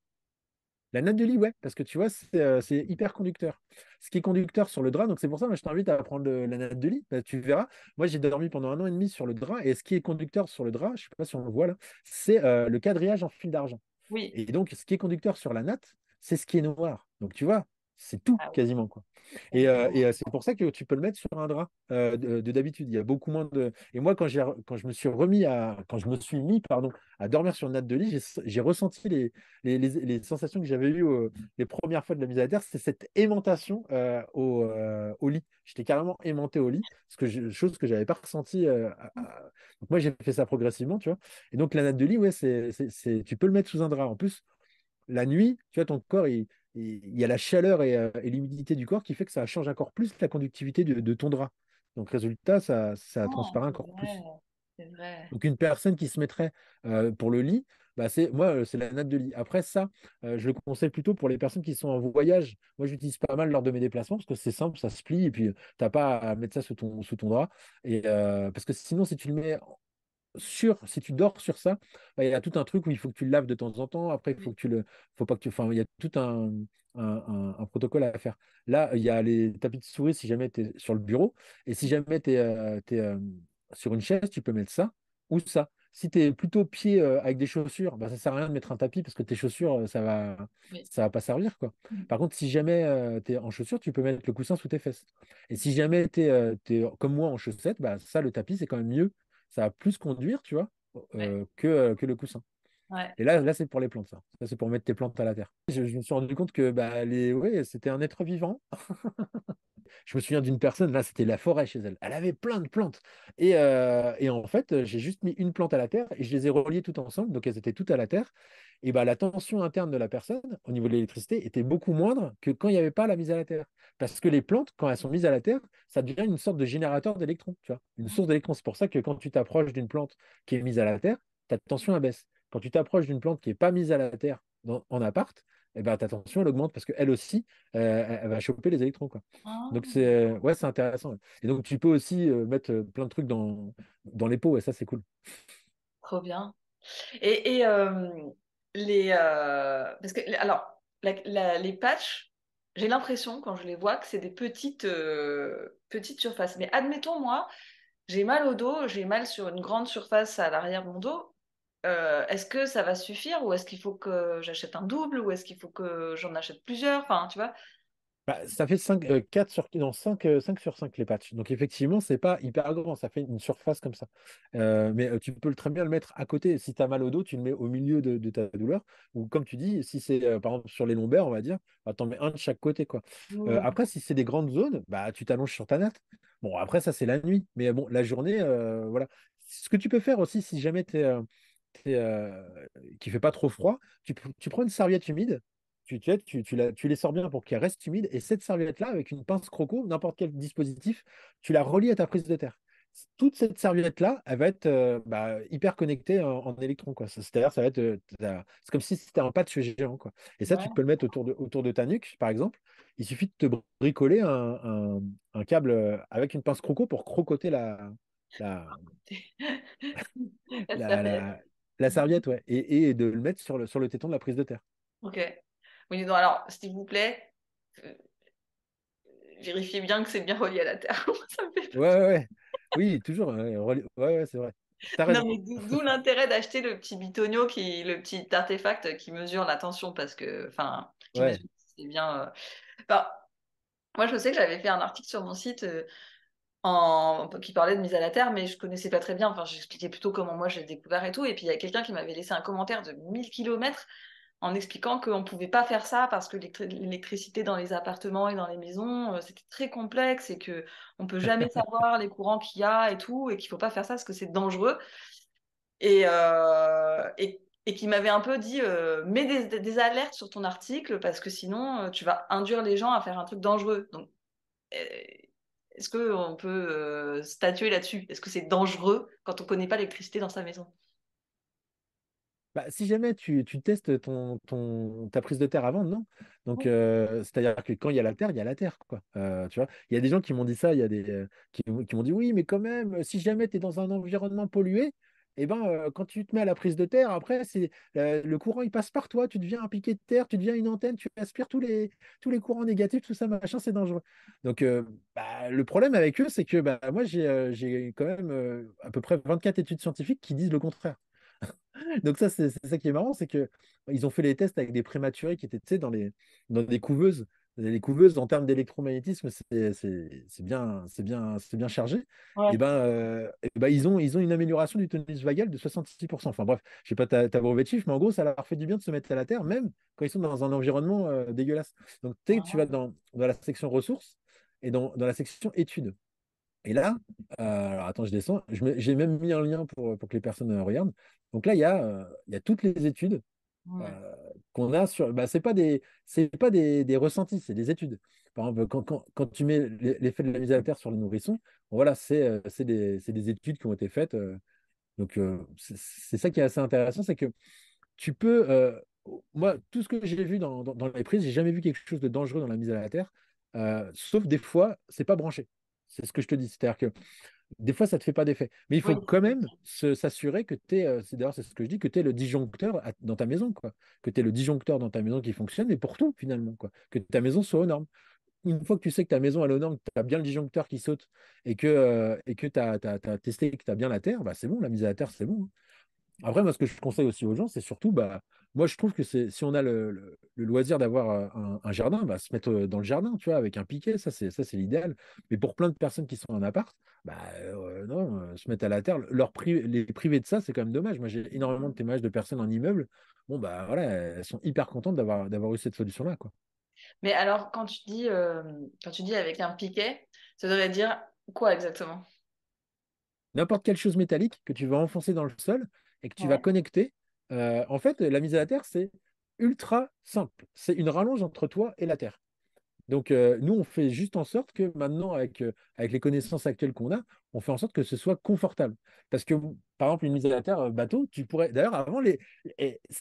La natte de lit, ouais, parce que tu vois, c'est hyper conducteur. Ce qui est conducteur sur le drap, donc c'est pour ça que je t'invite à prendre la natte de lit. Bah, tu verras. Moi, j'ai dormi pendant 1 an et demi sur le drap, et ce qui est conducteur sur le drap, je sais pas si on le voit là, c'est le quadrillage en fil d'argent. Oui. Et donc, ce qui est conducteur sur la natte, c'est ce qui est noir. Donc, tu vois, c'est tout Ah oui. quasiment, quoi. Et c'est pour ça que tu peux le mettre sur un drap de d'habitude. Il y a beaucoup moins de. Et moi, quand je me suis quand je me suis mis, pardon, à dormir sur une natte de lit, j'ai ressenti les sensations que j'avais eues les premières fois de la mise à la terre. C'est cette aimantation au lit. J'étais carrément aimanté au lit, chose que j'avais pas ressentie. Donc, moi, j'ai fait ça progressivement, tu vois. Et donc, la natte de lit, ouais, tu peux le mettre sous un drap. En plus, la nuit, tu vois, ton corps, il y a la chaleur et l'humidité du corps qui fait que ça change encore plus la conductivité de ton drap. Donc, résultat, ça Ah, transparaît c'est encore vrai. plus. C'est vrai. Donc, une personne qui se mettrait pour le lit, bah, c'est la natte de lit. Après ça, je le conseille plutôt pour les personnes qui sont en voyage. Moi, j'utilise pas mal lors de mes déplacements parce que c'est simple, ça se plie et puis tu n'as pas à mettre ça sous ton drap. Parce que sinon, si tu le mets si tu dors sur ça, bah, il y a tout un truc où il faut que tu le laves de temps en temps. Après, il faut Oui. que faut pas que enfin, il y a tout un protocole à faire. Là, il y a les tapis de souris si jamais tu es sur le bureau. Et si jamais tu es, sur une chaise, tu peux mettre ça ou ça. Si tu es plutôt pied avec des chaussures, bah, ça sert à rien de mettre un tapis parce que tes chaussures, Oui. ça va pas servir, quoi. Par contre, si jamais tu es en chaussures, tu peux mettre le coussin sous tes fesses. Et si jamais tu es, comme moi en chaussettes, bah, ça, le tapis, c'est quand même mieux, ça va plus conduire, tu vois, Ouais. que le coussin. Ouais. Et là c'est pour les plantes, ça. Ça, c'est pour mettre tes plantes à la terre. Je me suis rendu compte que bah, ouais, c'était un être vivant. Je me souviens d'une personne, là, c'était la forêt chez elle. Elle avait plein de plantes. Et en fait, j'ai juste mis une plante à la terre et je les ai reliées toutes ensemble. Donc, elles étaient toutes à la terre. Et bah, la tension interne de la personne, au niveau de l'électricité, était beaucoup moindre que quand il n'y avait pas la mise à la terre. Parce que les plantes, quand elles sont mises à la terre, ça devient une sorte de générateur d'électrons, tu vois, une source d'électrons. C'est pour ça que quand tu t'approches d'une plante qui est mise à la terre, ta tension abaisse. Quand tu t'approches d'une plante qui n'est pas mise à la terre en appart, eh ben, ta tension, elle augmente parce qu'elle aussi, elle va choper les électrons, quoi. Ah, Donc ouais, c'est intéressant. Ouais. Et donc tu peux aussi mettre plein de trucs dans les pots, et ça c'est cool. trop bien. Et parce que alors les patchs, j'ai l'impression quand je les vois que c'est des petites surfaces. Mais admettons moi, j'ai mal au dos, j'ai mal sur une grande surface à l'arrière de mon dos. Est-ce que ça va suffire ou est-ce qu'il faut que j'achète un double ou est-ce qu'il faut que j'en achète plusieurs? Enfin, tu vois. Bah, ça fait 5 4 sur, non, 5 sur 5 les patchs. Donc effectivement, c'est pas hyper grand, ça fait une surface comme ça. Mais tu peux très bien le mettre à côté. Si tu as mal au dos, tu le mets au milieu de ta douleur. Ou comme tu dis, si c'est par exemple sur les lombaires, on va dire, bah, tu en mets un de chaque côté, quoi. Hmm. Après, si c'est des grandes zones, bah, tu t'allonges sur ta natte. Bon, après, ça, c'est la nuit. Mais bon, la journée, voilà. Ce que tu peux faire aussi, si jamais qu'il fait pas trop froid, tu prends une serviette humide, tu les sors bien pour qu'elles restent humides, et cette serviette-là, avec une pince croco, n'importe quel dispositif, tu la relis à ta prise de terre. Toute cette serviette-là, elle va être bah, hyper connectée en électrons, quoi. C'est-à-dire, ça va être, c'est comme si c'était un patch géant, quoi. Et ça, tu Ouais. peux le mettre autour de ta nuque, par exemple. Il suffit de te bricoler un câble avec une pince croco pour crocoter la, La la, serviette. la, la serviette, ouais, et de le mettre sur le téton de la prise de terre. Ok. Oui, non, alors, s'il vous plaît, euh, vérifiez bien que c'est bien relié à la terre. Ça me fait Ouais, ouais, ouais. Oui, toujours. Ouais, ouais, ouais, c'est vrai. T'as Non, raison. mais d'où l'intérêt d'acheter le petit bitonio, le petit artefact qui mesure la tension, parce que, enfin, qui Ouais. mesure si c'est bien. Enfin, moi, je sais que j'avais fait un article sur mon site qui parlait de mise à la terre, mais je connaissais pas très bien. Enfin, j'expliquais plutôt comment moi j'ai découvert et tout. Et puis, il y a quelqu'un qui m'avait laissé un commentaire de 1000 kilomètres en expliquant qu'on ne pouvait pas faire ça parce que l'électricité dans les appartements et dans les maisons, c'était très complexe et que on peut jamais savoir les courants qu'il y a et tout, et qu'il faut pas faire ça parce que c'est dangereux. Et qui m'avait un peu dit mets des alertes sur ton article parce que sinon tu vas induire les gens à faire un truc dangereux. Donc, euh, Est-ce qu'on peut statuer là-dessus? Est-ce que c'est dangereux quand on ne connaît pas l'électricité dans sa maison? Bah, si jamais tu testes ta prise de terre avant, non. Donc, c'est-à-dire que quand il y a la terre, il y a la terre, quoi. Tu vois, il y a des gens qui m'ont dit ça, il y a qui m'ont dit oui, mais quand même, si jamais tu es dans un environnement pollué, eh ben, quand tu te mets à la prise de terre, après, le courant, il passe par toi, tu deviens un piquet de terre, tu deviens une antenne, tu aspires tous les courants négatifs, tout ça, machin, c'est dangereux. Donc, bah, le problème avec eux, c'est que bah, moi, j'ai quand même à peu près 24 études scientifiques qui disent le contraire. Donc ça, c'est ça qui est marrant, c'est que ils ont fait les tests avec des prématurés qui étaient, tu sais, dans des couveuses. Les couveuses, en termes d'électromagnétisme, c'est bien chargé. Ouais. Et ben, ils ont une amélioration du tonus vagal de 66%. Enfin bref, je sais pas ta brevet de chiffre, mais en gros, ça leur fait du bien de se mettre à la terre, même quand ils sont dans un environnement dégueulasse. Donc tu vas dans la section ressources et dans la section études. Et là, alors attends, je descends. J'ai même mis un lien pour que les personnes regardent. Donc là, il y a toutes les études Ouais. euh, qu'on a sur. Bah, c'est pas des ressentis, c'est des études. Par exemple, quand tu mets l'effet de la mise à la terre sur les nourrissons, bon, voilà, c'est des études qui ont été faites. Donc, c'est ça qui est assez intéressant, c'est que tu peux. Moi, tout ce que j'ai vu dans les prises, j'ai jamais vu quelque chose de dangereux dans la mise à la terre, sauf des fois, c'est pas branché. C'est ce que je te dis. C'est-à-dire que des fois, ça ne te fait pas d'effet. Mais il Oui. faut quand même s'assurer que tu es, d'ailleurs, c'est ce que je dis, que tu es le disjoncteur dans ta maison, quoi. Que tu es le disjoncteur dans ta maison qui fonctionne, et pour tout, finalement, quoi. Que ta maison soit aux normes. Une fois que tu sais que ta maison elle est aux normes, que tu as bien le disjoncteur qui saute et que tu as testé que tu as bien la terre, bah, c'est bon, la mise à la terre, c'est bon, hein. Après, moi, ce que je conseille aussi aux gens, c'est surtout, bah, moi, je trouve que si on a le loisir d'avoir un jardin, bah, se mettre dans le jardin, tu vois, avec un piquet, ça, c'est l'idéal. Mais pour plein de personnes qui sont en appart, bah, non, se mettre à la terre, les priver de ça, c'est quand même dommage. Moi, j'ai énormément de témoignages de personnes en immeuble. Bon, bah, voilà, elles sont hyper contentes d'avoir eu cette solution-là, quoi. Mais alors, quand tu dis avec un piquet, ça devrait dire quoi exactement? N'importe quelle chose métallique que tu vas enfoncer dans le sol et que tu vas Ouais. connecter. En fait, la mise à la terre, c'est ultra simple. C'est une rallonge entre toi et la terre. Donc, nous, on fait juste en sorte que maintenant, avec les connaissances actuelles qu'on a, on fait en sorte que ce soit confortable. Parce que, par exemple, une mise à la terre bateau, tu pourrais. D'ailleurs, avant, tu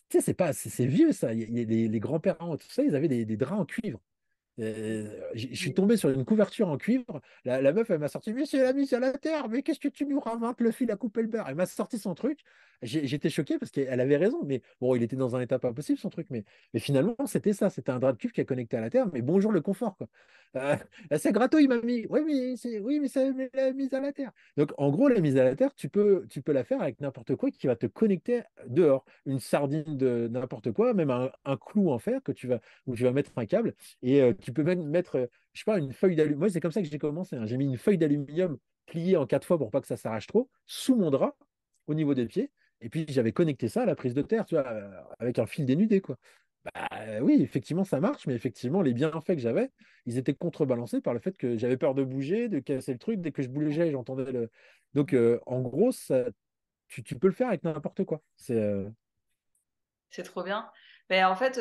sais, c'est vieux ça. Les grands-parents, tout ça, ils avaient des draps en cuivre. Je suis tombé sur une couverture en cuivre. La meuf, elle m'a sorti, mais c'est la mise à la terre, mais qu'est-ce que tu nous raventes le fil à couper le beurre? Elle m'a sorti son truc. J'étais choqué parce qu'elle avait raison. Mais bon, il était dans un état pas possible, son truc. Mais finalement, c'était ça. C'était un drap de cuivre qui est connecté à la terre. Mais bonjour le confort, quoi. Euh, c'est gratos, il m'a mis. Oui, mais c'est la mise à la terre. Donc, en gros, la mise à la terre, tu peux la faire avec n'importe quoi qui va te connecter dehors. Une sardine de n'importe quoi, même un clou en fer où tu vas mettre un câble. Et tu peux même mettre, je sais pas, une feuille d'aluminium. Moi, c'est comme ça que j'ai commencé, hein. J'ai mis une feuille d'aluminium pliée en 4 fois pour pas que ça s'arrache trop, sous mon drap, au niveau des pieds. Et puis, j'avais connecté ça à la prise de terre, tu vois, avec un fil dénudé, quoi. Bah oui, effectivement, ça marche, mais effectivement, les bienfaits que j'avais, ils étaient contrebalancés par le fait que j'avais peur de bouger, de casser le truc. Dès que je bougeais, j'entendais le. Donc, en gros, tu peux le faire avec n'importe quoi. C'est trop bien. Mais en fait,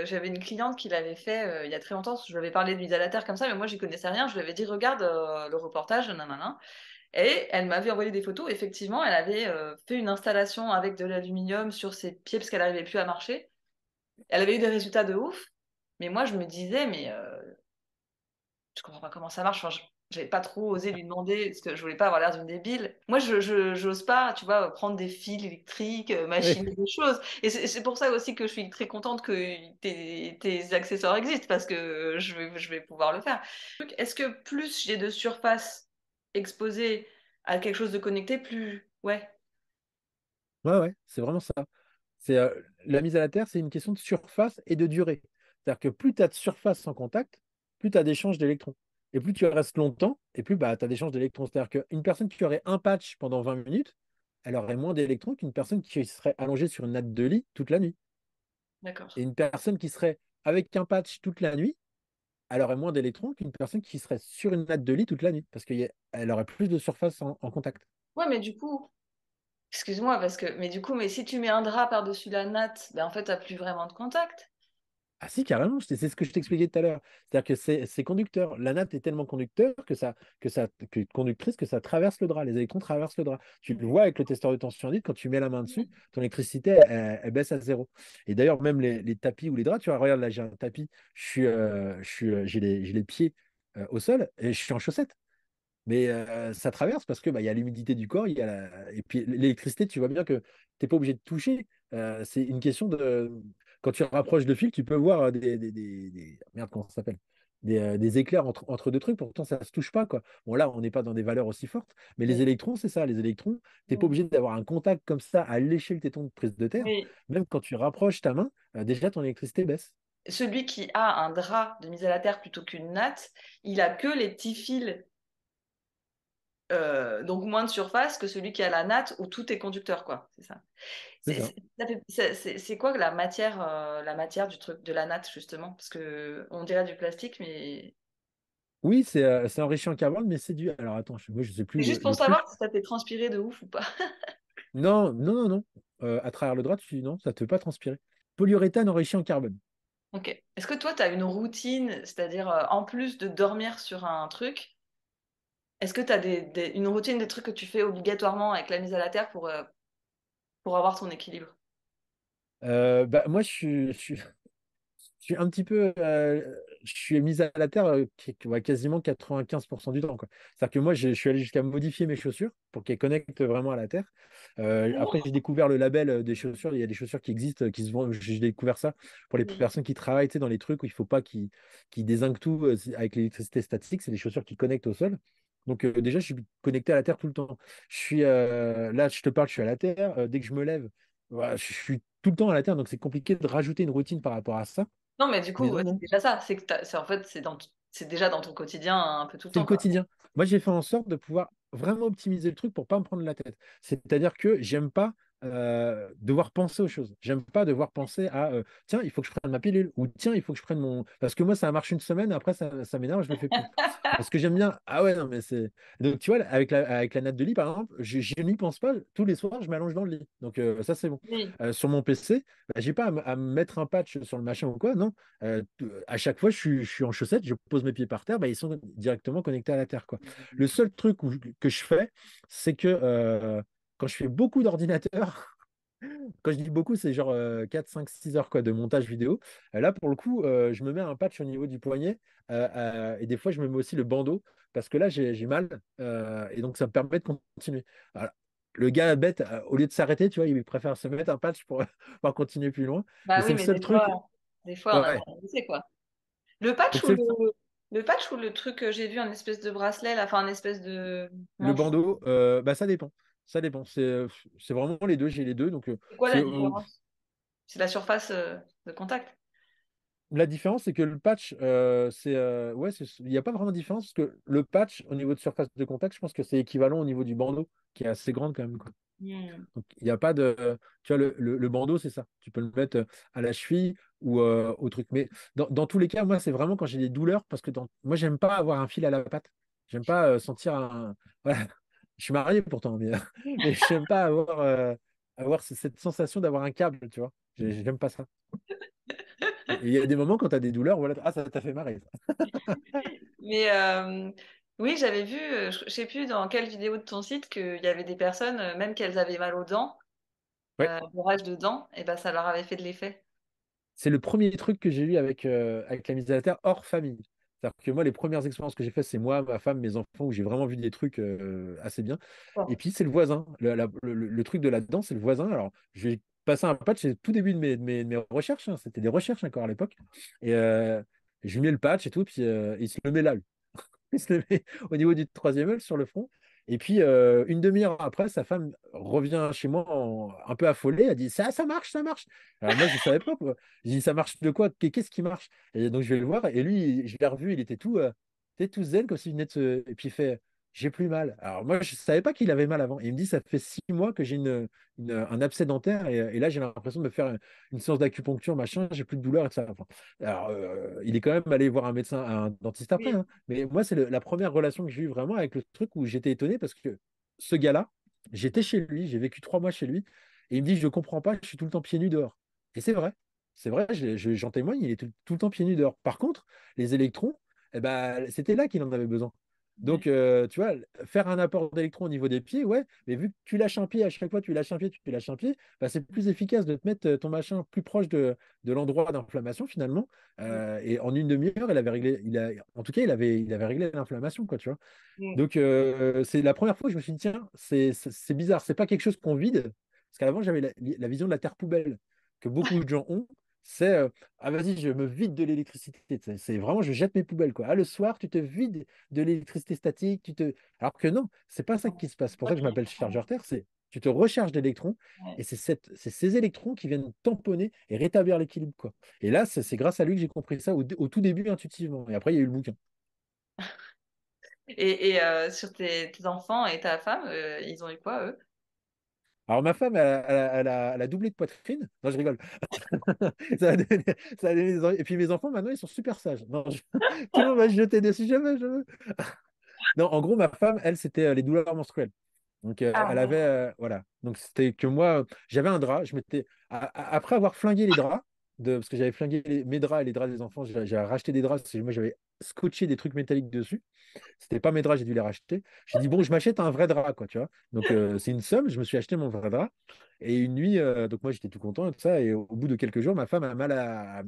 j'avais une cliente qui l'avait fait il y a très longtemps, parce que je lui avais parlé de mise à la terre comme ça, mais moi, j'y connaissais rien. Je lui avais dit, regarde le reportage, nanana. Et elle m'avait envoyé des photos. Effectivement, elle avait fait une installation avec de l'aluminium sur ses pieds parce qu'elle n'arrivait plus à marcher. Elle avait eu des résultats de ouf. Mais moi, je me disais, mais je comprends pas comment ça marche. Enfin, j'avais pas trop osé lui demander parce que je voulais pas avoir l'air d'une débile. Moi, j'ose pas, tu vois, prendre des fils électriques, Oui. machiner des choses. Et c'est pour ça aussi que je suis très contente que tes accessoires existent parce que je vais pouvoir le faire. Est-ce que plus j'ai de surface exposée à quelque chose de connecté, plus... Ouais, Ouais, ouais, c'est vraiment ça. La mise à la terre, c'est une question de surface et de durée. C'est-à-dire que plus tu as de surface en contact, plus tu as d'échanges d'électrons. Et plus tu restes longtemps, et plus bah, tu as d'échanges d'électrons. C'est-à-dire qu'une personne qui aurait un patch pendant 20 minutes, elle aurait moins d'électrons qu'une personne qui serait allongée sur une natte de lit toute la nuit. d'accord. Et une personne qui serait avec un patch toute la nuit, elle aurait moins d'électrons qu'une personne qui serait sur une natte de lit toute la nuit, parce qu'elle aurait plus de surface en contact. Ouais, mais du coup, excuse-moi, parce que, mais du coup, mais si tu mets un drap par-dessus la natte, ben en fait, t'as plus vraiment de contact. Ah si, carrément, c'est ce que je t'expliquais tout à l'heure. C'est-à-dire que c'est conducteur. La natte est tellement conducteur conductrice que ça traverse le drap. Les électrons traversent le drap. Tu le vois avec le testeur de tension induite, quand tu mets la main dessus, ton électricité, elle baisse à zéro. Et d'ailleurs, même les tapis ou les draps, tu vois, regarde là, j'ai un tapis, j'ai les pieds au sol et je suis en chaussettes. Mais ça traverse parce que bah, il y a l'humidité du corps, et puis l'électricité, tu vois bien que tu n'es pas obligé de toucher. C'est une question de. Quand tu rapproches le fil, tu peux voir merde, comment ça s'appelle? Des éclairs entre deux trucs, pourtant ça ne se touche pas, quoi. Bon, là, on n'est pas dans des valeurs aussi fortes, mais les Oui. électrons, c'est ça. Les électrons, tu n'es pas obligé d'avoir un contact comme ça à lécher le téton de prise de terre. Oui. Même quand tu rapproches ta main, déjà ton électricité baisse. Celui qui a un drap de mise à la terre plutôt qu'une natte, il a que les petits fils, donc moins de surface que celui qui a la natte où tout est conducteur, quoi. C'est ça. C'est ça. C'est quoi la matière du truc de la natte justement? Parce que on dirait du plastique, mais Oui, c'est enrichi en carbone, mais c'est du. Alors attends, moi je sais plus c'est juste pour le truc. savoir si ça fait transpirer de ouf ou pas. Non, non, non, non. À travers le drap, non, ça ne te fait pas transpirer. Polyuréthane enrichi en carbone. Ok. Est-ce que toi, tu as une routine, c'est-à-dire en plus de dormir sur un truc, est-ce que tu as une routine de trucs que tu fais obligatoirement avec la mise à la terre pour avoir ton équilibre? Bah, moi, je suis un petit peu. Je suis mis à la terre ouais, quasiment 95% du temps, quoi. C'est-à-dire que moi, je suis allé jusqu'à modifier mes chaussures pour qu'elles connectent vraiment à la terre. Après, j'ai découvert le label des chaussures. Il y a des chaussures qui existent, qui se vendent. J'ai découvert ça pour les Oui. personnes qui travaillent, tu sais, dans les trucs où il ne faut pas qu'ils dézinguent tout avec l'électricité statique. C'est des chaussures qui connectent au sol. Donc, déjà, je suis connecté à la terre tout le temps. Là, je te parle, je suis à la terre. Dès que je me lève, voilà, je suis tout le temps à la terre. Donc, c'est compliqué de rajouter une routine par rapport à ça. Non, mais du Mais coup, non, c'est non, déjà ça. C'est que en fait, c'est déjà dans ton quotidien un peu tout le c'est temps, le quoi. quotidien. Moi, j'ai fait en sorte de pouvoir vraiment optimiser le truc pour pas me prendre la tête. C'est-à-dire que j'aime pas devoir penser aux choses. J'aime pas devoir penser à tiens, il faut que je prenne ma pilule ou tiens, il faut que je prenne mon. Parce que moi, ça marche une semaine, après, ça m'énerve, je le fais plus. Parce que j'aime bien. Ah ouais, non, mais c'est. Donc, tu vois, avec la natte de lit, par exemple, je n'y pense pas. Tous les soirs, je m'allonge dans le lit. Donc, ça, c'est bon. Oui. Sur mon PC, bah, j'ai pas à me mettre un patch sur le machin ou quoi. Non. À chaque fois, je suis en chaussettes, je pose mes pieds par terre, bah, ils sont directement connectés à la terre, quoi. Le seul truc que je fais, c'est que quand je fais beaucoup d'ordinateurs, quand je dis beaucoup, c'est genre 4, 5, 6 heures quoi, de montage vidéo. Là, pour le coup, je me mets un patch au niveau du poignet et des fois, je me mets aussi le bandeau parce que là, j'ai mal et donc ça me permet de continuer. Voilà. Le gars bête, au lieu de s'arrêter, tu vois, il préfère se mettre un patch pour, pour continuer plus loin. Mais Bah c'est oui, le mais seul truc. des fois, on a Ouais. besoin de laisser, quoi. Le patch Donc, ou c'est le patch ou le truc que j'ai vu, un espèce de bracelet, là, enfin, un espèce de le manche. bandeau, bah, ça dépend. Ça dépend. C'est vraiment les deux. J'ai les deux. Donc, C'est quoi la différence? C'est la surface de contact. la différence, c'est que le patch, ouais, il n'y a pas vraiment de différence parce que le patch, au niveau de surface de contact, je pense que c'est équivalent au niveau du bandeau, qui est assez grande quand même, quoi. Hmm. Donc, il n'y a pas de. Tu vois, le bandeau, c'est ça. Tu peux le mettre à la cheville ou au truc. Mais dans tous les cas, moi, c'est vraiment quand j'ai des douleurs parce que moi, j'aime pas avoir un fil à la patte. J'aime pas sentir un. Voilà. Je suis marié pourtant, mais, mais j'aime pas avoir cette sensation d'avoir un câble, tu vois. J'aime pas ça. Et il y a des moments quand tu as des douleurs, voilà, ah, ça t'a fait marrer, ça. Mais oui, j'avais vu, je sais plus dans quelle vidéo de ton site, qu'il y avait des personnes, même qu'elles avaient mal aux dents, Ouais. bourrage de dents, et ben ça leur avait fait de l'effet. C'est le premier truc que j'ai eu avec la mise à la terre hors famille. C'est-à-dire que moi, les premières expériences que j'ai faites, c'est moi, ma femme, mes enfants, où j'ai vraiment vu des trucs assez bien. Et Bon. puis, c'est le voisin. Le truc de là-dedans, c'est le voisin. Alors, je vais passer un patch, c'est le tout début de mes recherches, hein. C'était des recherches encore à l'époque. Et je lui mets le patch et tout, puis il se le met là, lui. Il se le met au niveau du troisième œil sur le front. Et puis, une demi-heure après, sa femme revient chez moi un peu affolée. Elle dit, ça marche, ça marche. Alors moi, je ne savais pas, quoi. Je dis, ça marche de quoi? Qu'est-ce qui marche? Et donc, je vais le voir. Et lui, je l'ai revu, il était tout zen, comme s'il venait de se. Et puis, il fait, j'ai plus mal. Alors moi, je ne savais pas qu'il avait mal avant. Et il me dit, ça fait 6 mois que j'ai un abcès dentaire. Et là, j'ai l'impression de me faire une séance d'acupuncture, machin. J'ai plus de douleur et tout ça. Enfin, alors, il est quand même allé voir un médecin, un dentiste après, Oui. hein. Mais moi, c'est la première relation que j'ai eue vraiment avec le truc où j'étais étonné parce que ce gars-là, j'étais chez lui, j'ai vécu 3 mois chez lui, et il me dit, je ne comprends pas, je suis tout le temps pieds nus dehors. Et c'est vrai. C'est vrai, j'en témoigne, il est tout le temps pieds nus dehors. Par contre, les électrons, eh ben, c'était là qu'il en avait besoin. Ouais. Donc, tu vois, faire un apport d'électrons au niveau des pieds, ouais, mais vu que tu lâches un pied, à chaque fois tu lâches un pied, tu lâches un pied, bah, c'est plus efficace de te mettre ton machin plus proche de l'endroit d'inflammation finalement. Et en une demi-heure, il avait réglé, en tout cas, il avait réglé l'inflammation, quoi, tu vois. Mm. Donc, c'est la première fois que je me suis dit, tiens, c'est bizarre, c'est pas quelque chose qu'on vide. Parce qu'avant, j'avais la vision de la terre poubelle que beaucoup de gens ont. C'est ah, vas-y, je me vide de l'électricité. C'est vraiment, je jette mes poubelles, quoi. Ah, le soir, tu te vides de l'électricité statique. Alors que non, c'est pas ça qui se passe. C'est pour Toi, ça que je m'appelle chargeur terre. Tu te recharges d'électrons ouais. et c'est ces électrons qui viennent tamponner et rétablir l'équilibre, quoi. Et là, c'est grâce à lui que j'ai compris ça au tout début intuitivement. Et après, il y a eu le bouquin. Sur tes enfants et ta femme, ils ont eu quoi, eux? Alors, ma femme, elle a doublé de poitrine. Non, je rigole. Ça a donné- ça a donné Et puis, mes enfants, maintenant, ils sont super sages. Non, tout le monde va se jeter dessus. Je veux. Non, en gros, ma femme, elle, c'était les douleurs menstruelles. Donc, Ah elle avait. ouais. Voilà. Donc, c'était que moi, j'avais un drap. Après avoir flingué les draps, parce que j'avais flingué mes draps et les draps des enfants, j'avais racheté des draps, parce que moi, j'avais scotché des trucs métalliques dessus. C'était pas mes draps, j'ai dû les racheter. J'ai dit, bon, je m'achète un vrai drap, quoi, tu vois. Donc, c'est une somme, je me suis acheté mon vrai drap. Et une nuit, donc moi, j'étais tout content et tout ça. Et au bout de quelques jours, ma femme a mal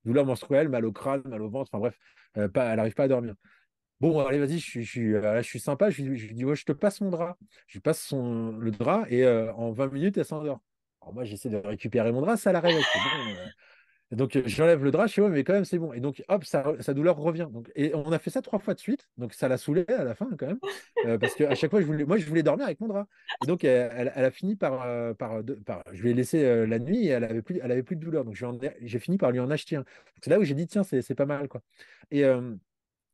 douleur menstruelle, mal au crâne, mal au ventre, enfin bref, elle n'arrive pas à dormir. Bon, allez, vas-y, je suis sympa. Je lui dis, ouais, je te passe mon drap. Je lui passe le drap et en 20 minutes, elle s'endort. Alors, moi, j'essaie de récupérer mon drap, ça la réveille. Je fais, bon, et donc, j'enlève le drap, je fais, ouais, mais quand même, c'est bon. Et donc, hop, sa douleur revient. Donc, et on a fait ça 3 fois de suite. Donc, ça l'a saoulé à la fin, quand même. Parce qu'à chaque fois, moi, je voulais dormir avec mon drap. Et donc, elle a fini je lui ai laissé la nuit et elle avait plus de douleur. Donc, j'ai fini par lui en acheter un. Donc, c'est là où j'ai dit, tiens, c'est pas mal, quoi. Et,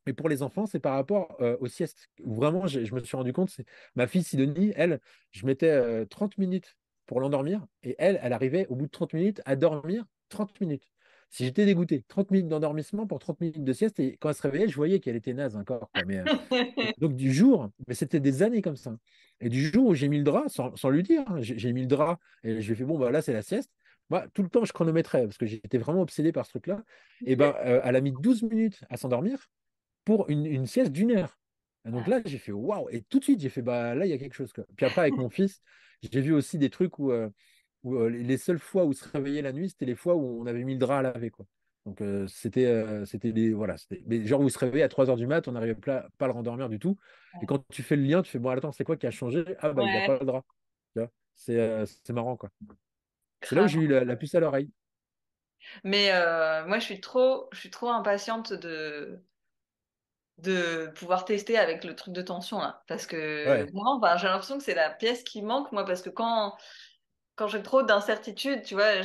mais pour les enfants, c'est par rapport aux siestes. Où vraiment, je me suis rendu compte, c'est ma fille Sidonie, elle, je mettais 30 minutes pour l'endormir et elle arrivait au bout de 30 minutes à dormir 30 minutes. Si j'étais dégoûté, 30 minutes d'endormissement pour 30 minutes de sieste, et quand elle se réveillait, je voyais qu'elle était naze encore, quoi. Et donc du jour, mais c'était des années comme ça. Et du jour où j'ai mis le drap, sans lui dire, hein, j'ai mis le drap et je lui ai fait, bon, bah là, c'est la sieste. Moi, tout le temps, je chronométrais parce que j'étais vraiment obsédé par ce truc-là. Et ben, elle a mis 12 minutes à s'endormir pour une sieste d'1 heure. Et donc là, j'ai fait waouh! Et tout de suite, j'ai fait bah là, il y a quelque chose, quoi. Puis après, avec mon fils, j'ai vu aussi des trucs où les seules fois où il se réveillait la nuit, c'était les fois où on avait mis le drap à laver, quoi. Donc c'était voilà, mais genre où il se réveillait à 3 heures du mat, on n'arrivait pas à le rendormir du tout. Et quand tu fais le lien, tu fais bon, attends, c'est quoi qui a changé? Ah bah il n'a pas Ouais, le drap. Tu vois, c'est marrant, quoi. C'est là où grave. j'ai eu la puce à l'oreille. Mais moi, je suis trop impatiente de pouvoir tester avec le truc de tension là, parce que Ouais. vraiment, enfin, j'ai l'impression que c'est la pièce qui manque moi, parce que quand j'ai trop d'incertitudes, tu vois,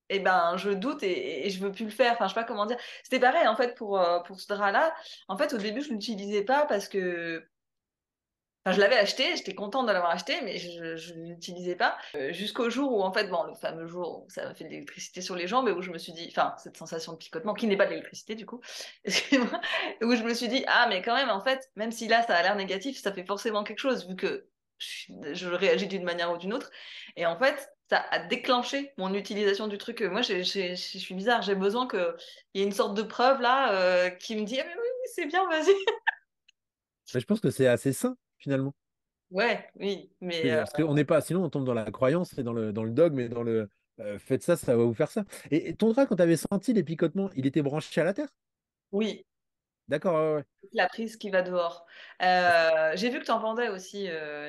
eh ben, je doute et je veux plus le faire. Enfin, je sais pas comment dire. C'était pareil en fait pour ce drap-là. En fait, au début, je l'utilisais pas parce que enfin, je l'avais acheté, j'étais contente de l'avoir acheté, mais je ne l'utilisais pas. Jusqu'au jour où, en fait, bon, le fameux jour où ça m'a fait de l'électricité sur les jambes et où je me suis dit, enfin, cette sensation de picotement, qui n'est pas de l'électricité du coup, excusez-moi, où je me suis dit, ah, mais quand même, en fait, même si là, ça a l'air négatif, ça fait forcément quelque chose, vu que je réagis d'une manière ou d'une autre. Et en fait, ça a déclenché mon utilisation du truc. Moi, je suis bizarre, j'ai besoin qu'il y ait une sorte de preuve là qui me dit, ah, mais oui, c'est bien, vas-y. Mais je pense que c'est assez sain, finalement. Ouais, oui, mais Parce qu'on n'est pas, sinon on tombe dans la croyance et dans le dogme et dans le faites ça, ça va vous faire ça. Et ton drap, quand tu avais senti les picotements, il était branché à la terre? oui, D'accord, ouais, ouais. la prise qui va dehors. Parce que J'ai vu que tu en vendais aussi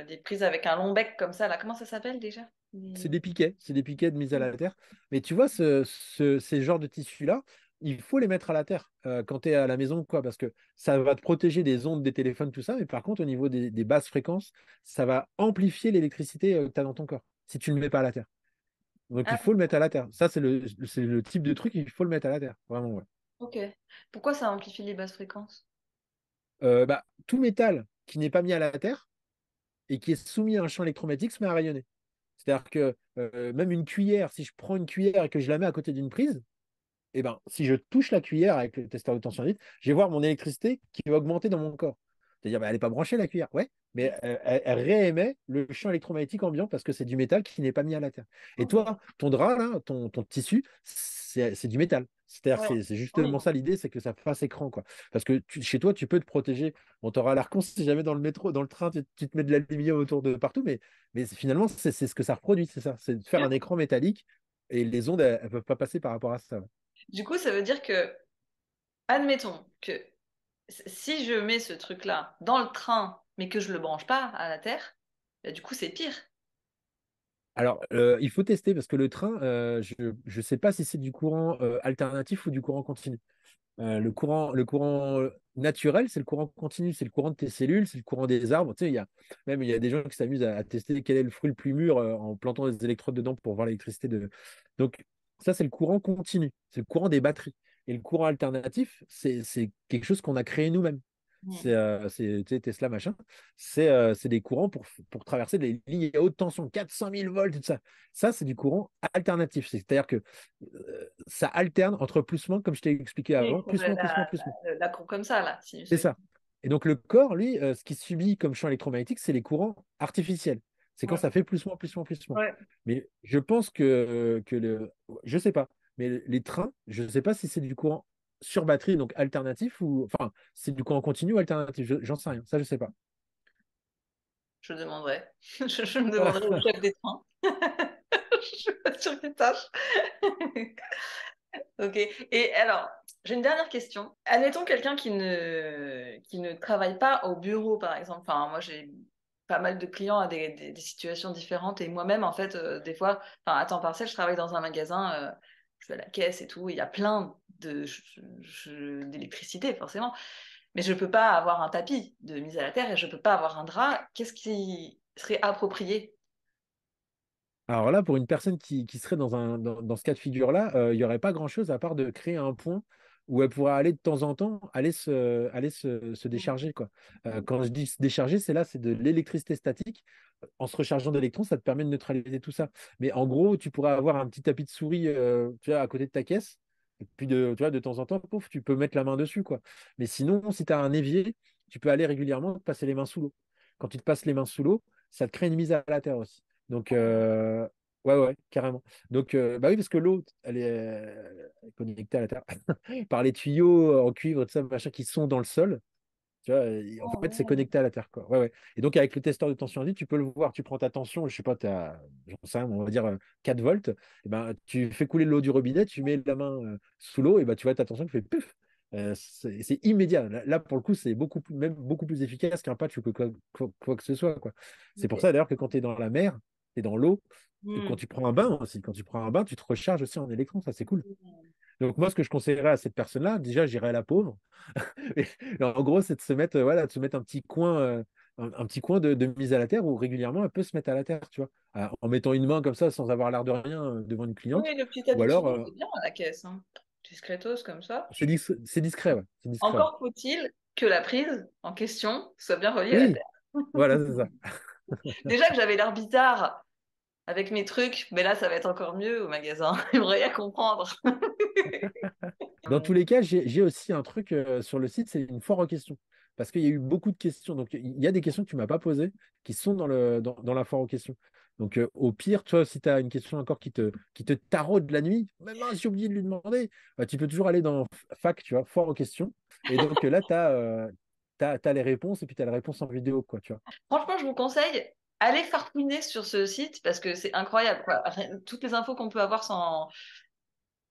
des prises avec un long bec comme ça, là. Comment ça s'appelle déjà? c'est des piquets de mise à la terre. Mais tu vois, ces genres de tissus-là, il faut les mettre à la terre quand tu es à la maison, quoi, parce que ça va te protéger des ondes des téléphones, tout ça. Mais par contre, au niveau des basses fréquences, ça va amplifier l'électricité que tu as dans ton corps si tu ne le mets pas à la terre. Donc il Ah, faut le mettre à la terre. Ça, c'est le type de truc, il faut le mettre à la terre. Vraiment, ouais. ok. Pourquoi ça amplifie les basses fréquences? Bah, tout métal qui n'est pas mis à la terre et qui est soumis à un champ électromagnétique se met à rayonner. C'est-à-dire que même une cuillère, si je prends une cuillère et que je la mets à côté d'une prise, eh ben, si je touche la cuillère avec le testeur de tension je vais voir mon électricité qui va augmenter dans mon corps. C'est-à-dire, bah, elle n'est pas branchée la cuillère. Ouais, mais elle réémet le champ électromagnétique ambiant parce que c'est du métal qui n'est pas mis à la Terre. Et Ok. toi, ton drap, là, ton tissu, c'est du métal. C'est-à-dire, Ouais. c'est Oui. justement ça l'idée, c'est que ça fasse écran, quoi. Parce que chez toi, tu peux te protéger. On t'aura l'air con si jamais dans le métro, dans le train, tu te mets de l'aluminium autour de partout, mais finalement, c'est ce que ça reproduit, c'est ça. C'est de faire un écran métallique et les ondes, elles ne peuvent pas passer par rapport à ça. Du coup, ça veut dire que, admettons que si je mets ce truc-là dans le train, mais que je le branche pas à la terre, bah, du coup, c'est pire. Alors, il faut tester parce que le train, je ne sais pas si c'est du courant alternatif ou du courant continu. Le courant naturel, c'est le courant continu, c'est le courant de tes cellules, c'est le courant des arbres. Tu sais, il y a des gens qui s'amusent à tester quel est le fruit le plus mûr en plantant des électrodes dedans pour voir l'électricité de. Donc, ça, c'est le courant continu, c'est le courant des batteries. Et le courant alternatif, c'est quelque chose qu'on a créé nous-mêmes. Mm. Tu sais, Tesla, machin. C'est des courants pour traverser des lignes à haute tension, 400 000 volts, tout ça. Ça, c'est du courant alternatif. C'est-à-dire que ça alterne entre plus-moins, comme je t'ai expliqué Oui, avant, comme plus-moins, plus-moins, plus-moins. la cour comme ça, là. C'est ça. Et donc, le corps, lui, ce qui subit comme champ électromagnétique, c'est les courants artificiels. C'est quand Ouais. ça fait plus-moins, plus-moins, plus-moins. Ouais. Mais je pense je sais pas, mais les trains, je ne sais pas si c'est du courant sur batterie, donc alternatif, ou enfin, c'est du courant continu ou alternatif. J'en sais rien. Ça, je sais pas. Je demanderai. Je me Voilà. demanderai au chef des trains. Je suis pas sûre qu'il sache. Ok. Et alors, j'ai une dernière question. Admettons quelqu'un qui ne travaille pas au bureau, par exemple. Enfin, moi, j'ai pas mal de clients à des situations différentes. Et moi-même, en fait, des fois, enfin, à temps partiel, je travaille dans un magasin, je vais à la caisse et tout. Il y a plein d'électricité, forcément. Mais je peux pas avoir un tapis de mise à la terre et je peux pas avoir un drap. Qu'est-ce qui serait approprié? Alors là, pour une personne qui serait dans ce cas de figure-là, il n'y aurait pas grand-chose à part de créer un point où elle pourra aller de temps en temps aller se décharger, quoi. Quand je dis se décharger, c'est de l'électricité statique. En se rechargeant d'électrons, ça te permet de neutraliser tout ça. Mais en gros, tu pourras avoir un petit tapis de souris tu vois, à côté de ta caisse. Et puis tu vois, de temps en temps, pouf, tu peux mettre la main dessus, quoi. Mais sinon, si tu as un évier, tu peux aller régulièrement te passer les mains sous l'eau. Quand tu te passes les mains sous l'eau, ça te crée une mise à la terre aussi. Donc, ouais, ouais, carrément. Donc, bah oui, parce que l'eau, elle est connectée à la terre par les tuyaux en cuivre, tout ça, machin, qui sont dans le sol. Tu vois, et en Oh, fait, c'est ouais. connecté à la terre, quoi. Ouais, ouais. Et donc, avec le testeur de tension induite, tu peux le voir. Tu prends ta tension, je sais pas, j'en sais rien, on va dire 4 volts. Et ben, tu fais couler l'eau du robinet, tu mets la main sous l'eau, et ben, tu vois ta tension qui fait puf. C'est immédiat. Là, pour le coup, c'est même beaucoup plus efficace qu'un patch ou quoi que ce soit, quoi. C'est pour Ok. ça, d'ailleurs, que quand tu es dans la mer, tu es dans l'eau, et quand Hmm. tu prends un bain aussi, quand tu prends un bain, tu te recharges aussi en électrons, ça, c'est cool. Donc, moi, ce que je conseillerais à cette personne-là, déjà, j'irais à la pauvre. Et en gros, c'est de se mettre, voilà, de se mettre un petit coin de mise à la terre où régulièrement elle peut se mettre à la terre, tu vois, en mettant une main comme ça sans avoir l'air de rien devant une cliente. Oui, le petit Ou tapis de alors, souris, c'est bien à la caisse, hein. Discretos comme ça. c'est discret, ouais, c'est discret, ouais. Encore faut-il que la prise en question soit bien reliée à la Oui, terre. voilà, c'est ça. Déjà que j'avais l'air bizarre avec mes trucs, mais là, ça va être encore mieux au magasin. Il va rien comprendre. Dans tous les cas, j'ai aussi un truc sur le site, c'est une foire aux questions. Parce qu'il y a eu beaucoup de questions. Donc, il y a des questions que tu ne m'as pas posées qui sont dans la foire aux questions. Donc, au pire, toi, si tu as une question encore qui te taraude la nuit, même si j'ai oublié de lui demander, bah, tu peux toujours aller dans FAQ, tu vois, foire aux questions. Et donc là, tu as les réponses et puis tu as les réponses en vidéo, quoi, tu vois. Franchement, je vous conseille, allez farfouiner sur ce site parce que c'est incroyable, quoi. Toutes les infos qu'on peut avoir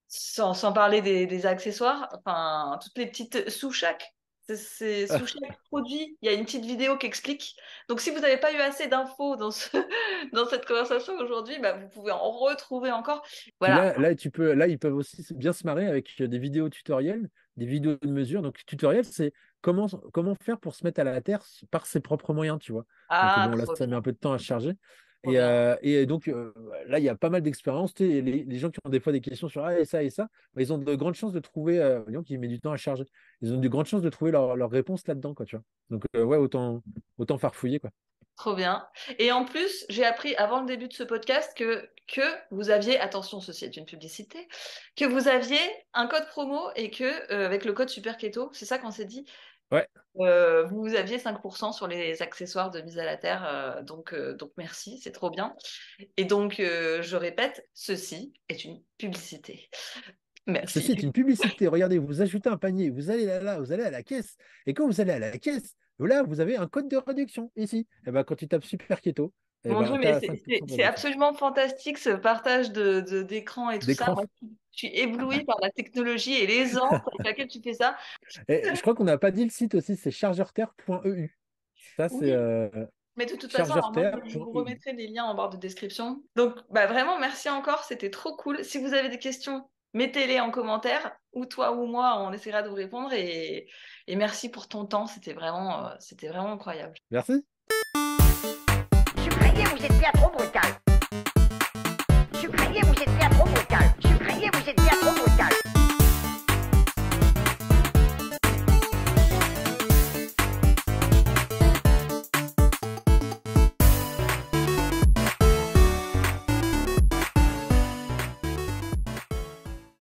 sans parler des accessoires, enfin, toutes les petites sous chaque. Sous chaque produit, il y a une petite vidéo qui explique. Donc, si vous n'avez pas eu assez d'infos dans cette conversation aujourd'hui, bah, vous pouvez en retrouver encore. Puis Voilà. là, ils peuvent aussi bien se marrer avec des vidéos tutoriels, des vidéos de mesure. Donc, tutoriel, c'est comment faire pour se mettre à la terre par ses propres moyens, tu vois. Donc, Ah, bon, là, trop ça met bien, un peu de temps à charger. trop Et, bien. donc, là, il y a pas mal d'expériences. Tu sais, les gens qui ont des fois des questions sur ah, et ça, bah, ils ont de grandes chances de trouver, disons qu'ils mettent du temps à charger. Ils ont de grandes chances de trouver leur réponse là-dedans, quoi, tu vois. Donc, ouais, autant farfouiller, quoi. Trop bien. Et en plus, j'ai appris avant le début de ce podcast que vous aviez, attention, ceci est une publicité, que vous aviez un code promo et que avec le code Super Keto, c'est ça qu'on s'est dit, Ouais. Vous aviez 5% sur les accessoires de mise à la terre, donc merci, c'est trop bien. Et donc, je répète, ceci est une publicité. Ceci est Merci. une publicité. Regardez, vous ajoutez un panier, vous allez là, vous allez à la caisse. Et quand vous allez à la caisse, là, vous avez un code de réduction ici. Et ben, quand tu tapes Super Keto, et Mon ben, Dieu, tu mais as c'est 5% de c'est réduction. absolument fantastique ce partage d'écran et tout ça. D'écran. Moi, je suis éblouie par la technologie et l'aisance avec laquelle tu fais ça. Et je crois qu'on n'a pas dit le site aussi, c'est chargeurterre.eu. Ça, c'est Oui, mais de toute façon, alors moi, je vous chargeurterre.eu. remettrai les liens en barre de description. Donc, bah, vraiment, merci encore, c'était trop cool. Si vous avez des questions, mettez-les en commentaire, ou toi ou moi, on essaiera de vous répondre. Et merci pour ton temps, c'était vraiment incroyable. Merci. Suppléez, vous êtes bien trop brutal.